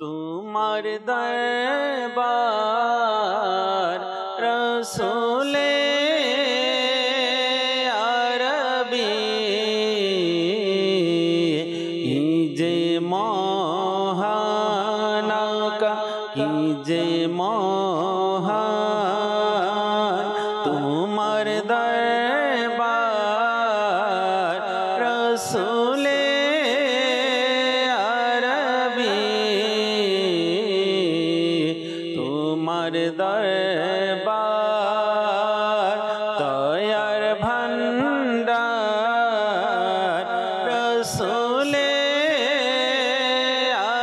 তোমার দরবার রসূলে আরবি, কি যে মহান আকা, কি যে মহান তোমার দরবার রসূলে আরবি, তোমার দরবার দয়ার ভান্ডার রসূলে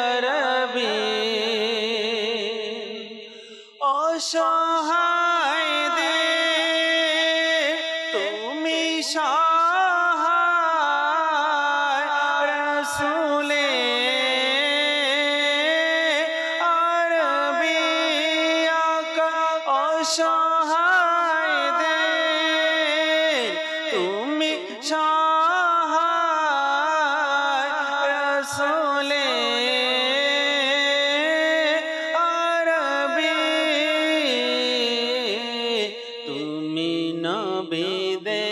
আরবি, অসহায় দে তুমি সহায় রসূলে আরবি আকা, অসহায় দে তুমি সহায় রসূলে আরবি, তুমি নবীদের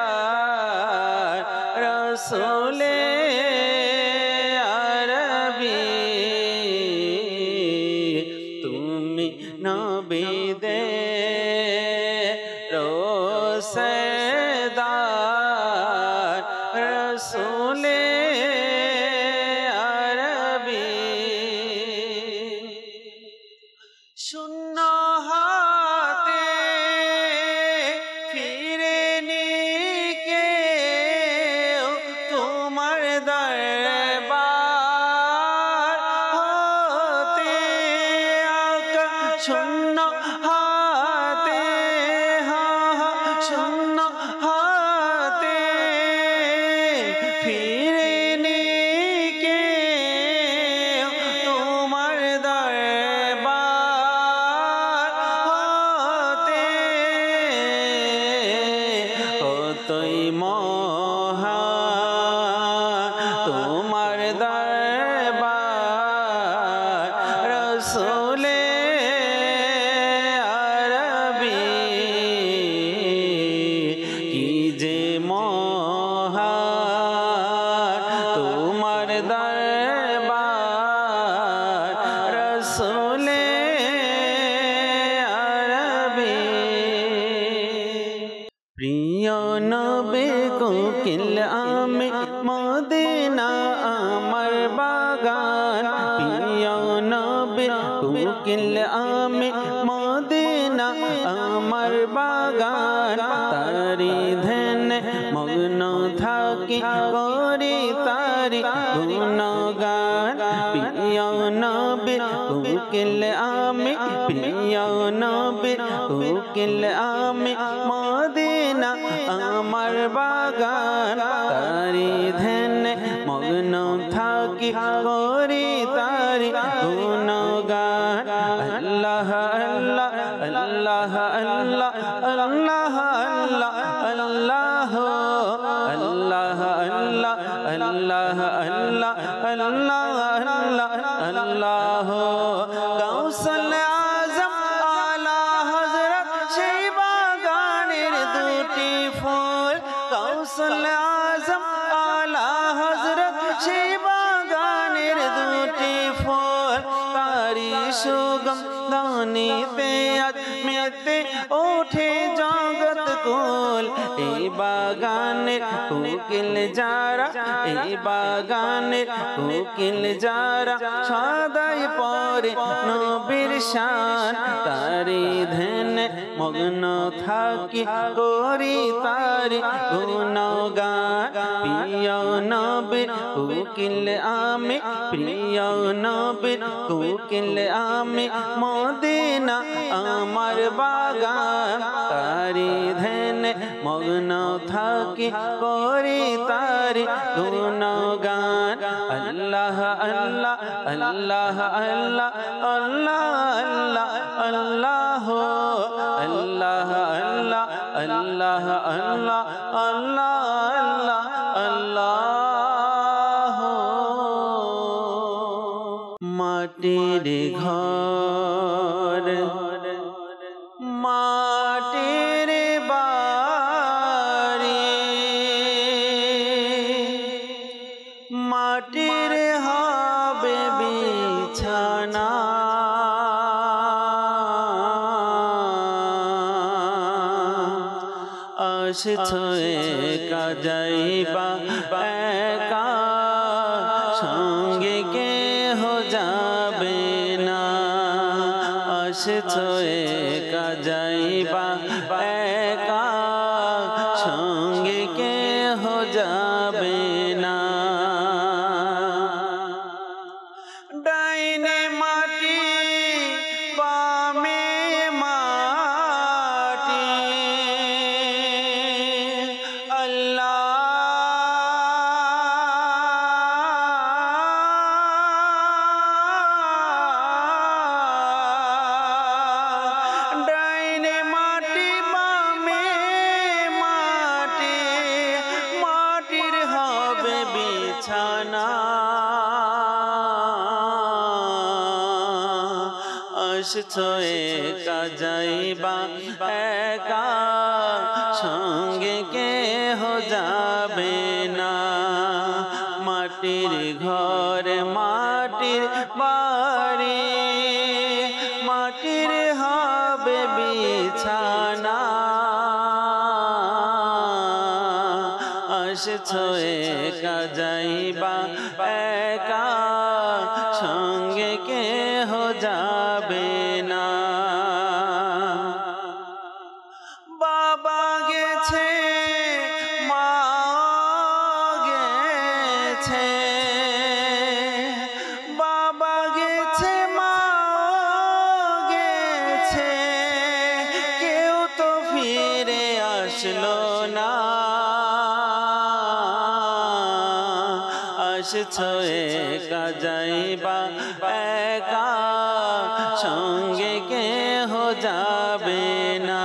রোসেদার রসূলে আরবি, তুমি নবীদের রোসেদার রসূলে আরবি, শূন্য হাতে ফিরে নিকে তোমার দরবার হতে আকা, শূন্য হাতে, শূন্য হাতে ফিরে নিকে তোমার দরবার হতে, কতই মহান তোমার দরবার রসূলে আরবি, কি যে মহান তোমার দরবার রসূলে আরবি, প্রিয় নবী কোকিল আমি মদিনা আমার বাগান, প্রিয় নবী কোকিল আমি মদিনা আমার বাগান, তারি ধ্যানে মগ্ন থাকি করি তারি গুণগান, প্রিয় নবী কোকিল আমি, প্রিয় নবী কোকিল আমি মদিনা আমার বাগান, তারি ধ্যানে মগ্ন থাকি করি তারি গুণগান, আল্লাহ हो গাউসুল আজম আলা হযরত সেই বাগানের দুটি ফুল গাউসুল আজম আলা হযরত সেই বাগানের দুটি ফুল তারি সুগন্ধ নিতে আজ মেতে ওঠে জগৎ কুল এই বাগানের উকিল যারা এই বাগানের উকিল যারা সদাই পরে নবীর শান তারি ধ্যানে মগ্ন থাকি করি তারি গুণগান প্রিয় নবীর উকিল আমি প্রিয় নবীর উকিল আমি মদিনা আমার বাগান তারি ধ্যানে মগ্ন থাকি করি তারি গুণগান আল্লাহ আল্লাহ আল্লাহ আল্লাহ আল্লাহ আল্লাহ আল্লাহ আল্লাহ আল্লাহ আল্লাহ আল্লাহ আল্লাহ আল্লাহ মাটির ঘর মাটির বাড়ি মাটির হবে বিছানা আসছো একা যাইবা একা সঙ্গে কেহ যাবে না আসছো একা যাইবা একা সঙ্গে কেহ যাবে না ডাইনে মাটি বামে মাটি ডাইনে মাটি বামে মাটি মাটির হবে বিছানা আসছো একা যাইবা একা সঙ্গে কেহ যাবে না মাটির ঘর মাটির বাড়ি মাটির হবে বিছানা আসছো একা যাইবা একা সঙ্গে কেহ যাবে না বাবা গেছে মা গেছে বাবা গেছে মা গেছে কেউ তো ফিরে আসলো না আসছো একা যাইবা একা সঙ্গে কেহ যাবে না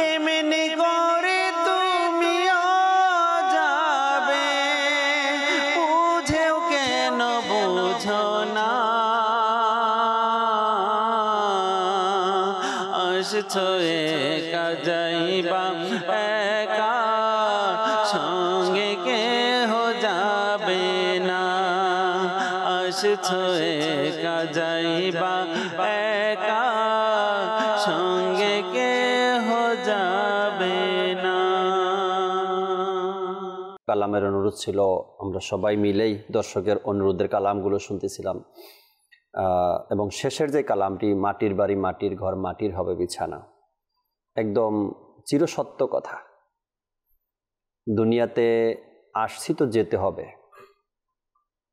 এমনি করে তুমিও যাবে বুঝেও কেন বুঝো না আসছো একা যাইবা একা সঙ্গে কেহ যাবে না আসছো একা যাইবা একা সঙ্গে কেহ যাবে না কালামের অনুরোধ ছিল আমরা সবাই মিলেই দর্শকের অনুরোধের কালামগুলো শুনতেছিলাম এবং শেষের যে কালামটি মাটির বাড়ি মাটির ঘর মাটির হবে বিছানা একদম চিরসত্য কথা দুনিয়াতে আসছি তো যেতে হবে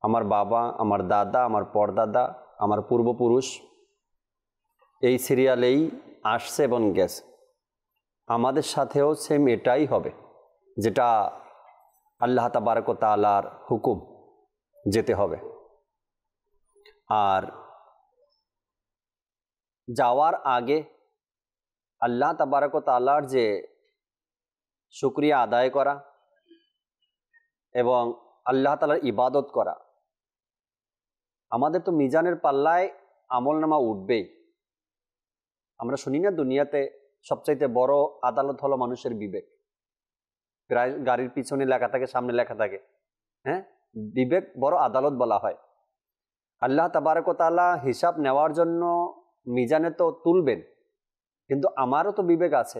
আমার বাবা আমার দাদা আমার পরদাদা আমার পূর্বপুরুষ এই সিরিয়ালেই আসছে এবং গেছে আমাদের সাথেও সেম এটাই হবে যেটা আল্লাহ তাবারক ওয়া তাআলার হুকুম যেতে হবে আর যাওয়ার আগে আল্লাহ তাবারক ওয়া তাআলার যে শুকরিয়া আদায় করা এবং আল্লাহ তাআলার ইবাদত করা আমাদের তো মিজানের পাল্লায় আমল নামা উঠবেই। আমরা শুনি না দুনিয়াতে সবচাইতে বড় আদালত হলো মানুষের বিবেক। প্রায় গাড়ির পিছনে লেখা থাকে, সামনে লেখা থাকে, হ্যাঁ, বিবেক বড় আদালত বলা হয়। আল্লাহ তাবারক ওয়া তাআলা হিসাব নেওয়ার জন্য মিজানে তো তুলবেন, কিন্তু আমারও তো বিবেক আছে।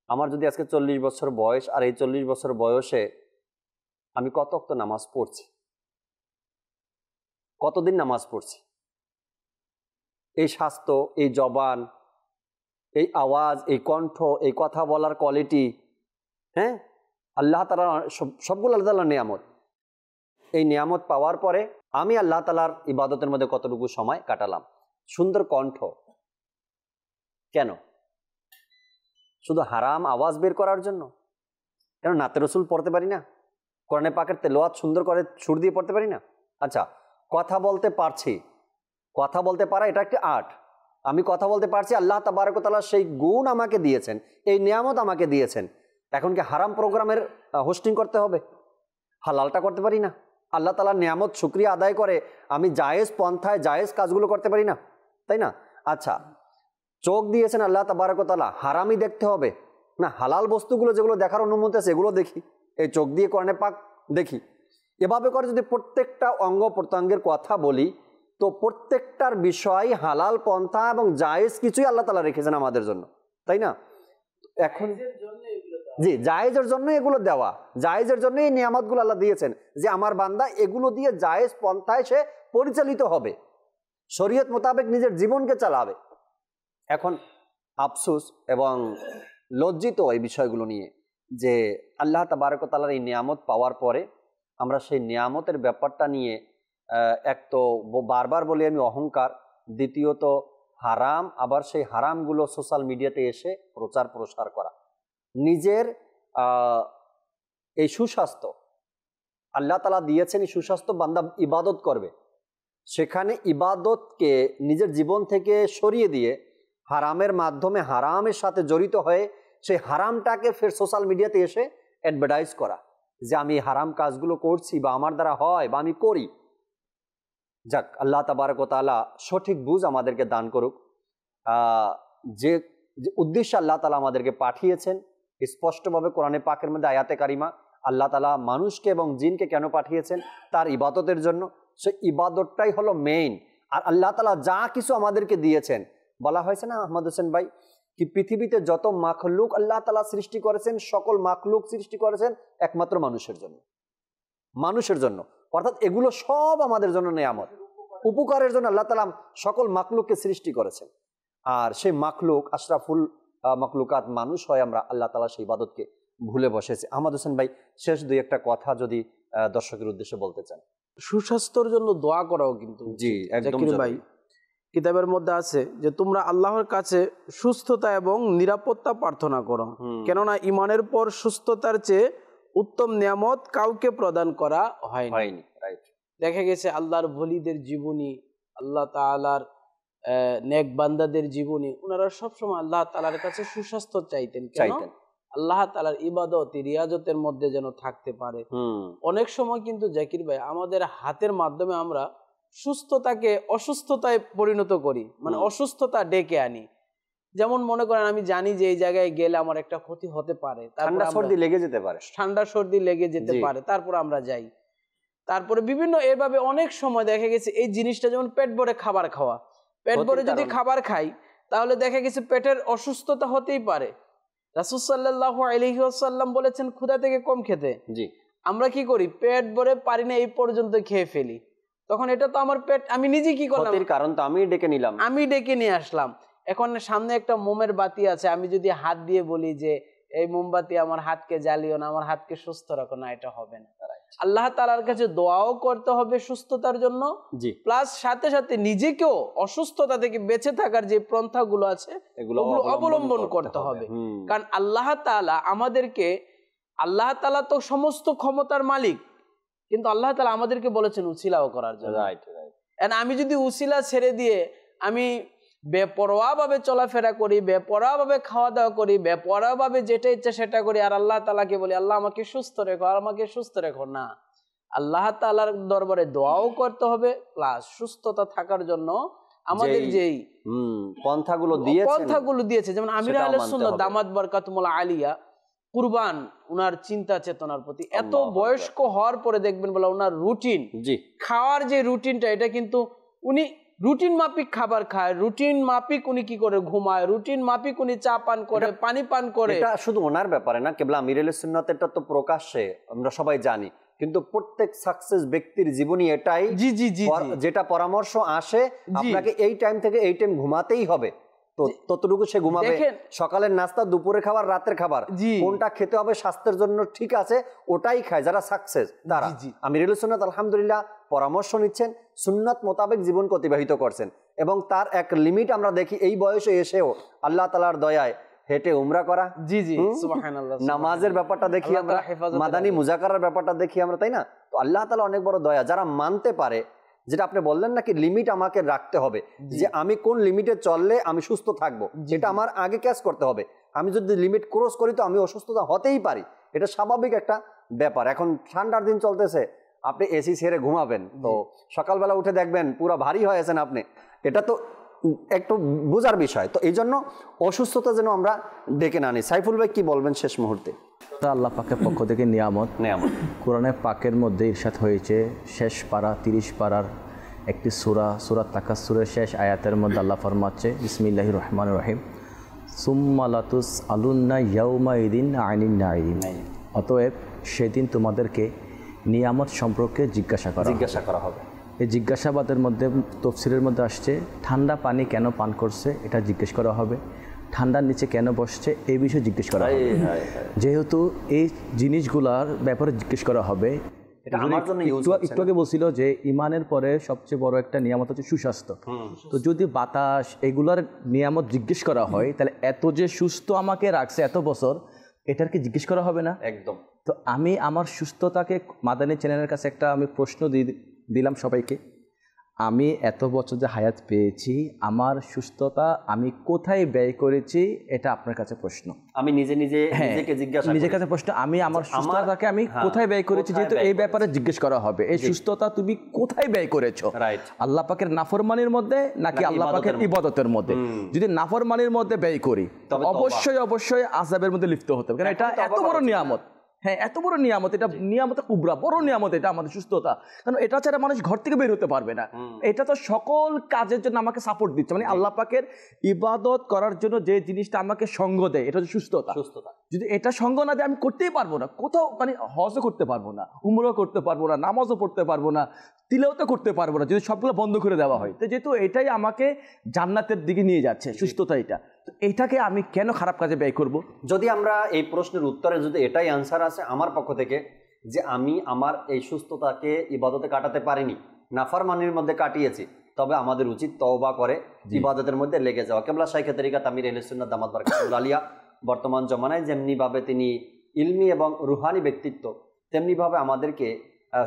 আমার যদি আজকে 40 বছর বয়স, আর এই 40 বছর বয়সে আমি কত ওয়াক্ত নামাজ পড়ছি, কতদিন নামাজ পড়ছি, এই স্বাস্থ্য, এই জবান, এই আওয়াজ, এই কণ্ঠ, এই কথা বলার কোয়ালিটি, হ্যাঁ, আল্লাহ তাআলা সবগুলো আল্লাহ তাআলার নিয়ামত। এই নিয়ামত পাওয়ার পরে আমি আল্লাহ তাআলার ইবাদতের মধ্যে কতটুকু সময় কাটালাম। সুন্দর কণ্ঠ, কেন? শুধু হারাম আওয়াজ বের করার জন্য? কেন নাতে রসুল পড়তে পারি না? কোরআনে পাকের তেলাওয়াত সুন্দর করে সুর দিয়ে পড়তে পারি না? আচ্ছা, কথা বলতে পারছি, কথা বলতে পারা এটা একটি আর্ট। আমি কথা বলতে পারছি, আল্লাহ তাবারক ওয়া তাআলা সেই গুণ আমাকে দিয়েছেন, এই নিয়ামত আমাকে দিয়েছেন। এখন কি হারাম প্রোগ্রামের হোস্টিং করতে হবে? হালালটা করতে পারি না? আল্লাহ তাআলার নিয়ামত শুকরিয়া আদায় করে আমি জায়েজ পন্থায় জায়েজ কাজগুলো করতে পারি না, তাই না? আচ্ছা, চোখ দিয়েছেন আল্লাহ তাবারক ওয়া তাআলা, হারামই দেখতে হবে না? হালাল বস্তুগুলো যেগুলো দেখার অনুমতি আছে এগুলো দেখি, এই চোখ দিয়ে কোরআনে পাক দেখি। এভাবে করে যদি প্রত্যেকটা অঙ্গ প্রত্যঙ্গের কথা বলি, তো প্রত্যেকটার বিষয় হালাল পন্থা এবং জায়েজ কিছুই আল্লাহ তাআলা রেখেছেন আমাদের জন্য, তাই না? এখন জি, জায়েজের জন্য এগুলো দেওয়া, জায়েজের জন্য এই নিয়ামতগুলো আল্লাহ দিয়েছেন যে আমার বান্দা এগুলো দিয়ে জায়েজ পন্থায় সে পরিচালিত হবে, শরীয়ত মোতাবেক নিজের জীবনকে চালাবে। এখন আফসোস এবং লজ্জিত এই বিষয়গুলো নিয়ে যে আল্লাহ তাবারক ওয়া তাআলার এই নিয়ামত পাওয়ার পরে আমরা সেই নিয়ামতের ব্যাপারটা নিয়ে এক তো বারবার বলি আমি অহংকার, দ্বিতীয়ত হারাম, আবার সেই হারামগুলো সোশ্যাল মিডিয়াতে এসে প্রচার প্রসার করা। নিজের এই সুস্বাস্থ্য আল্লাহ তাআলা দিয়েছেন, এই সুস্বাস্থ্য বান্দা ইবাদত করবে, সেখানে ইবাদতকে নিজের জীবন থেকে সরিয়ে দিয়ে হারামের মাধ্যমে হারামের সাথে জড়িত হয়ে সেই হারামটাকে ফের সোশ্যাল মিডিয়াতে এসে অ্যাডভার্টাইজ করা যে আমি হারাম কাজগুলো করছি বা আমার দ্বারা হয় বা আমি করি। যাক, আল্লাহ তাবারক ওয়া তাআলা সঠিক বুঝ আমাদেরকে দান করুক। যে উদ্দেশ্যে আল্লাহ তাআলা আমাদেরকে পাঠিয়েছেন স্পষ্টভাবে কোরআনে পাকের মধ্যে আয়াতে কারিমা, আল্লাহ তাআলা মানুষকে এবং জিনকে কেন পাঠিয়েছেন? তার ইবাদতের জন্য। সে ইবাদতটাই হলো মেইন। আর আল্লাহ তাআলা যা কিছু আমাদেরকে দিয়েছেন, বলা হয়েছে না আহমদ হোসেন ভাই, কি পৃথিবীতে যত মাখলুক আল্লাহ তাআলা সৃষ্টি করেছেন, সকল মাখলুক সৃষ্টি করেছেন একমাত্র মানুষের জন্য, মানুষের জন্য। অর্থাৎ এগুলো সব আমাদের জন্য নিয়ামত, উপকারের জন্য আল্লাহ তাআলা সকল মাখলুককে সৃষ্টি করেছেন। আর সেই মাখলুক আশরাফুল মাখলুকাত মানুষ হয় আমরা, আল্লাহ তাআলা সেই ইবাদতকে ভুলে বসেছে। আহমদ হোসেন ভাই, শেষ দুই একটা কথা যদি দর্শকের উদ্দেশ্যে বলতে চান। সুস্বাস্থ্যের জন্য দোয়া করাও কিন্তু জি, একদম ভাই, কিতাবের মধ্যে আছে যে তোমরা আল্লাহর কাছে সুস্থতা এবং নিরাপত্তা প্রার্থনা করো, কেননা ঈমানের পর সুস্থতার চেয়ে উত্তম নিয়ামত কাউকে প্রদান করা হয়নি। দেখা গেছে আল্লাহর ওলিদের জীবনী, আল্লাহ তাআলার নেক বান্দাদের জীবনী, ওনারা সবসময় আল্লাহ তাআলার কাছে সুস্বাস্থ্য চাইতেন। আল্লাহ তাআলার ইবাদত রিয়াজতের মধ্যে যেন থাকতে পারে। অনেক সময় কিন্তু জাকির ভাই আমাদের হাতের মাধ্যমে আমরা সুস্থতাকে অসুস্থতায় পরিণত করি, মানে অসুস্থতা ডেকে আনি। যেমন মনে করেন আমি জানি যে এই জায়গায় গেলে আমার একটা ক্ষতি হতে পারে, ঠান্ডা সর্দি লেগে যেতে পারে, তারপর আমরা যাই। তারপরে বিভিন্ন এভাবে অনেক সময় দেখা গেছে এই জিনিসটা, যেমন পেট ভরে খাবার খাওয়া, পেট ভরে যদি খাবার খাই তাহলে দেখা গেছে পেটের অসুস্থতা হতেই পারে। রাসূল সাল্লাল্লাহু আলাইহি ওয়াসাল্লাম বলেছেন ক্ষুধা থেকে কম খেতে। আমরা কি করি? পেট ভরে পারি না এই পর্যন্ত খেয়ে ফেলি। তখন এটা তো আমার পেট, আমি নিজে কি করলাম, কারণ তো আমি ডেকে নিয়ে আসলাম। এখন সামনে একটা মোমের বাতি আছে, আমি যদি হাত দিয়ে বলি যে এই মোমবাতি আমার হাতকে জ্বালিও না, আমার হাতকে সুস্থ রাখো, না, এটা হবে না। আল্লাহ তাআলার কাছে দোয়াও করতে হবে সুস্থতার জন্য, প্লাস সাথে সাথে নিজেকেও অসুস্থতা থেকে বেঁচে থাকার যে পন্থাগুলো আছে এগুলো অবলম্বন করতে হবে। কারণ আল্লাহ তাআলা আমাদেরকে, আল্লাহ তাআলা তো সমস্ত ক্ষমতার মালিক, কিন্তু আল্লাহ তাআলা আমাদেরকে বলেছেন উসিলাও করার জন্য। আমি যদি উসিলা ছেড়ে দিয়ে আমি বেপরোয়া ভাবে চলাফেরা করি, বেপরোয়া ভাবে খাওয়া দাওয়া করি, বেপরোয়া ভাবে যেটা ইচ্ছা সেটা করি, আর আল্লাহ তাআলাকে বলি আল্লাহ আমাকে সুস্থ রেখো, আর আমাকে সুস্থ রেখো, না, আল্লাহ তাআলার দরবারে দোয়াও করতে হবে, প্লাস সুস্থতা থাকার জন্য আমাদের যেই পন্থাগুলো দিয়েছে, যেমন আমির আহলে সুন্নাত দামাত বারকাতুমুল আলিয়া কুরবান, উনার চিন্তা চেতনার প্রতি, এত বয়স্ক হওয়ার পরে দেখবেন বলে ওনার রুটিন, খাওয়ার যে রুটিনটা, এটা কিন্তু উনি রুটিন মাফিক খাবার খায়, রুটিন মাফিক উনি কি করে ঘুমায়, রুটিন মাফিক উনি চা পান করে, পানি পান করে। এটা শুধু ওনার ব্যাপারে না, কেবল আমির আহলে সুন্নাতেরটা তো প্রকাশ্যে আমরা সবাই জানি, কিন্তু প্রত্যেক সাকসেস ব্যক্তির জীবনী এটাই, যেটা পরামর্শ আসে আপনাকে এই টাইম থেকে এই টাইম ঘুমাতেই হবে, তো ততটুকু সে ঘুমাবে। সকালের নাস্তা, দুপুরের খাবার, রাতের খাবার, কোনটা খেতে হবে স্বাস্থ্যের জন্য ঠিক আছে ওটাই খায় যারা সাকসেস তারা। আমির আহলে সুন্নাত আলহামদুলিল্লাহ পরামর্শ নিচ্ছেন, সুন্নাত মোতাবেক জীবনকে অতিবাহিত করছেন, এবং তার এক লিমিট আমরা দেখি এই বয়সে এসেও আল্লাহ তাআলার দয়ায় হেঁটে উমরা করা, সুবহানাল্লাহ, নামাজের ব্যাপারটা দেখি আমরা, মাদানী মুজাকারার ব্যাপারটা দেখি আমরা, তাই না? তো আল্লাহ তাআলা অনেক বড় দয়া, যারা মানতে পারে, যেটা আপনি বললেন নাকি লিমিট আমাকে রাখতে হবে, যে আমি কোন লিমিটে চললে আমি সুস্থ থাকবো, যেটা আমার আগে ক্যাচ করতে হবে। আমি যদি লিমিট ক্রস করি তো আমি অসুস্থতা হতেই পারি, এটা স্বাভাবিক একটা ব্যাপার। এখন ঠান্ডার দিন চলতেছে, আপনি এসি ছেড়ে ঘুমাবেন, তো সকালবেলা উঠে দেখবেন পুরো ভারী হয়েছেন আপনি, এটা তো একটু বোঝার বিষয়। তো এই জন্য অসুস্থতা যেন আমরা ডেকে না নিই। সাইফুল ভাই কি বলবেন শেষ মুহূর্তে? আল্লাহ পাকের পক্ষ থেকে নিয়ামত। কোরআনে পাকের মধ্যে ইরশাদ হয়েছে, শেষ পারা 30 পারার একটি সূরা তাকাসসুরের শেষ আয়াতের মধ্যে আল্লাহ ফরমাচ্ছে, বিসমিল্লাহির রহমানির রহিম, সুম্মা লাতুসআলুন্না ইয়াউমাইদিন আনিন নাঈম। অতএব সেদিন তোমাদেরকে নিয়ামত সম্পর্কে জিজ্ঞাসা করা হবে। এই জিজ্ঞাসাবাদের মধ্যে তাফসীরের মধ্যে আসছে, ঠান্ডা পানি কেন পান করছে এটা জিজ্ঞেস করা হবে, ঠান্ডার নিচে কেন বসছে এই বিষয়ে জিজ্ঞেস করা হবে। যেহেতু এই জিনিসগুলার ব্যাপারে জিজ্ঞেস করা হবে, একটু আগে বলছিল যে ইমানের পরে সবচেয়ে বড় একটা নিয়ামত হচ্ছে সুস্বাস্থ্য। তো যদি বাতাস এগুলার নিয়ামত জিজ্ঞেস করা হয়, তাহলে এত যে সুস্থ আমাকে রাখছে এত বছর, এটার কি জিজ্ঞেস করা হবে না? একদম। তো আমি আমার সুস্থতাকে মাদানী চ্যানেলের কাছে একটা আমি প্রশ্ন দিলাম সবাইকে, আমি এত বছর যে হায়াত পেয়েছি, আমার সুস্থতা আমি কোথায় ব্যয় করেছি, এটা আপনার কাছে প্রশ্ন। আমি নিজের কাছে প্রশ্ন, আমি আমার সুস্থতাকে আমি কোথায় ব্যয় করেছি, যেহেতু এই ব্যাপারে জিজ্ঞেস করা হবে, এই সুস্থতা তুমি কোথায় ব্যয় করেছো, আল্লাহ পাকের নাফরমানির মধ্যে নাকি আল্লাহ পাকের ইবাদতের মধ্যে? যদি নাফরমানির মধ্যে ব্যয় করি অবশ্যই আযাবের মধ্যে লিপ্ত হতে হবে, কারণ এটা এত বড় নিয়ামত। হ্যাঁ, এত বড় নিয়ামত, এটা নিয়ামতে কুবরা, বড় নিয়ামত এটা আমাদের সুস্থতা, কারণ এটা ছাড়া মানুষ ঘর থেকে বের হতে পারবে না। এটা তো সকল কাজের জন্য আমাকে সাপোর্ট দিচ্ছে, মানে আল্লাহ পাকের ইবাদত করার জন্য যে জিনিসটা আমাকে সঙ্গ দেয়, এটা হচ্ছে সুস্থতা। যদি এটা সঙ্গ না দেয় আমি করতেই পারবো না, কোথাও মানে হজও করতে পারবো না, উমরাও করতে পারবো না, নামাজও পড়তে পারবো না, তিলাওয়াতও করতে পারবো না, যদি সবগুলো বন্ধ করে দেওয়া হয়। তো যেহেতু এটাই আমাকে জান্নাতের দিকে নিয়ে যাচ্ছে, সুস্থতা, এটাকে আমি কেন খারাপ কাজে ব্যয় করব? যদি আমরা এই প্রশ্নের উত্তরে যদি এটাই আনসার আছে আমার পক্ষ থেকে, যে আমি আমার এই সুস্থতাকে ইবাদতে কাটাতে পারিনি, নাফরমানির মধ্যে কাটিয়েছি, তবে আমাদের উচিত তওবা করে ইবাদতের মধ্যে লেগে যাওয়া। কেবলা শাইখে তরিকাত আমির আহলে সুন্নাত দামাত বারকাতুল আলিয়া বর্তমান জমানায় যেমনিভাবে তিনি ইলমি এবং রুহানি ব্যক্তিত্ব, তেমনিভাবে আমাদেরকে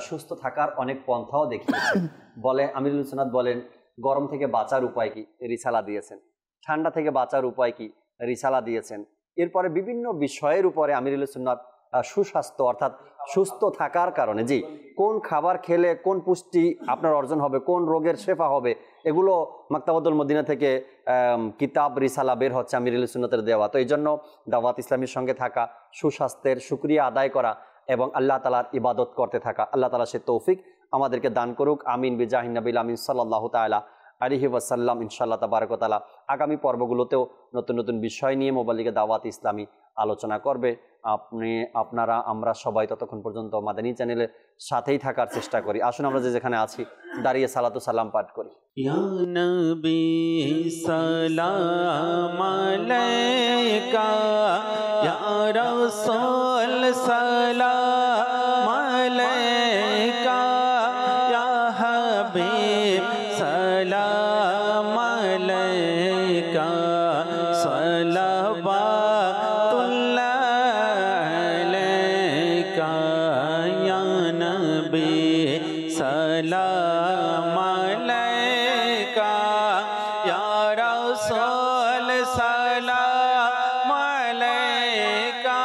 সুস্থ থাকার অনেক পন্থাও দেখিয়েছেন। বলে আমির আহলে সুন্নাত বলেন, গরম থেকে বাঁচার উপায় কি, রিসালা দিয়েছেন। ঠান্ডা থেকে বাঁচার উপায় কি, রিসালা দিয়েছেন। এরপরে বিভিন্ন বিষয়ের উপরে আমির আহলে সুন্নাত সুস্বাস্থ্য অর্থাৎ সুস্থ থাকার কারণে কোন খাবার খেলে কোন পুষ্টি আপনার অর্জন হবে, কোন রোগের শেফা হবে, এগুলো মাকতাবাতুল মদিনা থেকে কিতাব রিসালা বের হচ্ছে আমির আহলে সুন্নাতের দেওয়া। তো এই জন্য দাওয়াত ইসলামীর সঙ্গে থাকা, সুস্বাস্থ্যের শুকরিয়া আদায় করা এবং আল্লাহ তাআলার ইবাদত করতে থাকা, আল্লাহ তাআলা সে তৌফিক আমাদেরকে দান করুক। আমিন বিজাহিন নবিল আমিন সাল্লাল্লাহু তাআলা আলাইহি ওয়াসাল্লাম। ইনশাআল্লাহ তাবারক ওয়া তাআলা আগামী পর্বগুলোতেও নতুন নতুন বিষয় নিয়ে মোবাল্লিগে দাওয়াত ইসলামী আলোচনা করবে। আপনারা আমরা সবাই ততক্ষণ পর্যন্ত মাদানী চ্যানেলের সাথেই থাকার চেষ্টা করি। আসুন আমরা যেখানে আছি দাঁড়িয়ে সালাতু সালাম পাঠ করি। ইয়া নবী সালাম আলাইকা, ইয়া রাসূল সালাম আলাইকা, ইয়া হাবিব সালাম আলাইকা, সালাওয়াতুল্লাহ আলাইকা, ইয়া নবী সালাম আলাইকা, ইয়া রাসূল সালাম আলাইকা,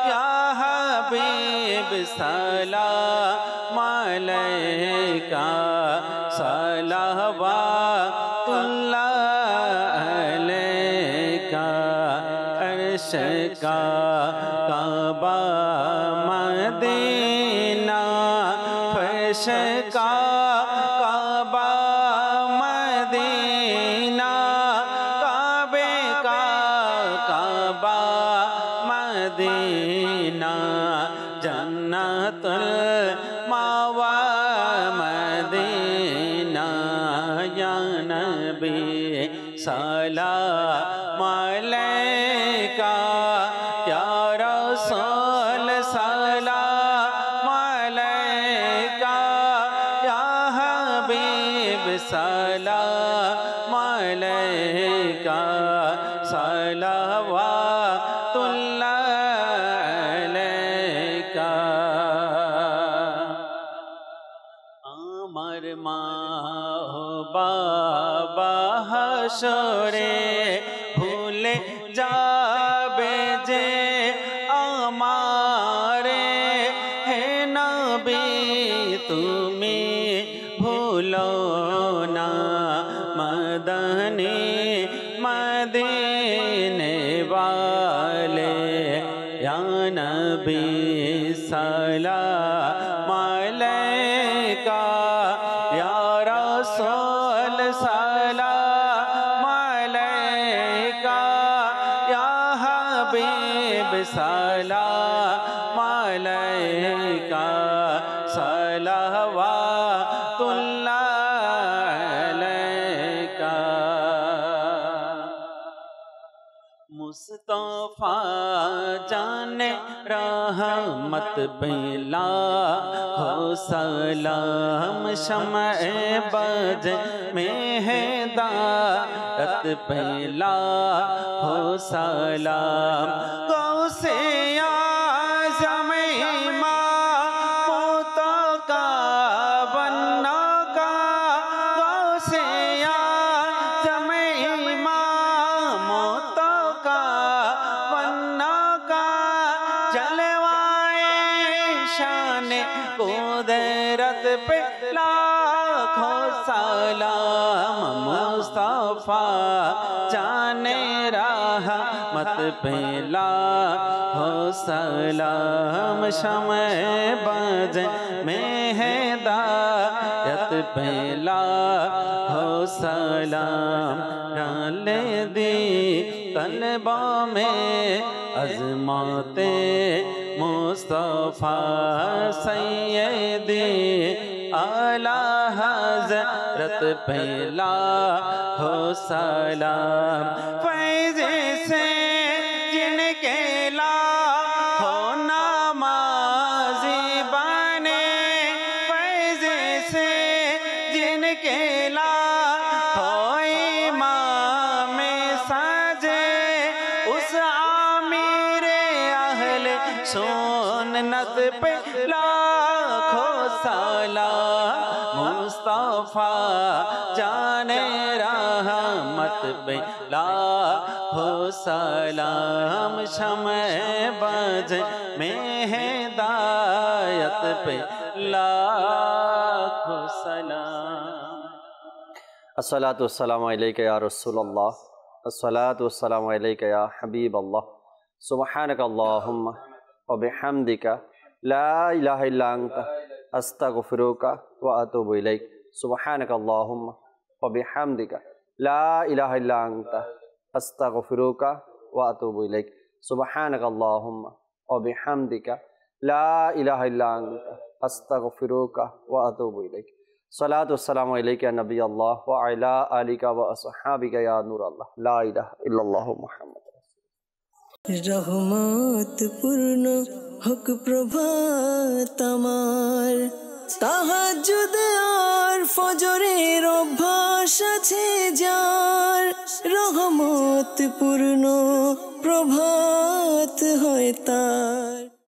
ইয়া হাবিব का काबा मदीना फर्श का काबा मदीना काबे का काबा मदीना जन्नतुल मावा मदीना या नबी सलाम अलैका या रसूल सलाम अलैका या हबीब सलाम अलैका सलावतुल्लाह अलैका আমার মা ও বাবা হাসরে ভুলে যাবে যে আমারে হে নবী তুমি ভুলো না মদনী মদিনে वाले या नबी सलाम अलैका या रसूल सलाम अलैका या हबीब सलाम अलैका सलावतुल्लाह अलैका मुस्तफा जाने रहमत बेला हो सलाम शमए बज में है दारत बेला हो सलाम गौसे आज़म इमाम तो का बन्ना का गौसे आज़म इमाम तो का बन्ना का जलवाए शान कुदरत पे लाखों सलाम मुस्तफा जाने रहमत पे लाखों सलाम शमए बज में हिदायत पे लाखों सलाम डाल दी तलबा में अज़माते मुस्तफा सैयदी आला हज़रत पे लाखों सलाम फैज़ से जिनके लाखों नमाज़ी बने फैज़ से जिनके लाखों इमाम सजे उस आमिर अहले सुन्नत पे लाखों सलाम मुस्तफा जाने रहमत पे लाखों सलाम शमए बज में हिदायत पे लाखों सलाम अस्सलातु वस्सलामु अलैका या रसूलल्लाह अस्सलातु वस्सलामु अलैका या हबीबल्लाह सुब्हानक अल्लाहुम्मा व बिहम्दिका ला इलाहा इल्ला अंता अस्तगफिरुका व अतूबु इलैक सुब्हानक अल्लाहुम्मा व बिहम्दिका ला इलाहा इल्ला अंता अस्तगफिरुका व अतूबु इलैक सुब्हानक अल्लाहुम्मा व बिहम्दिका ला इलाहा इल्ला अंता अस्तगफिरुका व अतूबु इलैक सलातु वस्सलामु अलैका नबी अल्लाह व अला आलिका व अस्हाबिका या नूर अल्लाह ला इलाहा इल्लल्लाहु मुहम्मद रहमत पूर्ण हक प्रभात আমার তাহাজ্জুদ আর ফজরের অভ্যাস আছে যার রহমত পূর্ণ প্রভাত হয় তার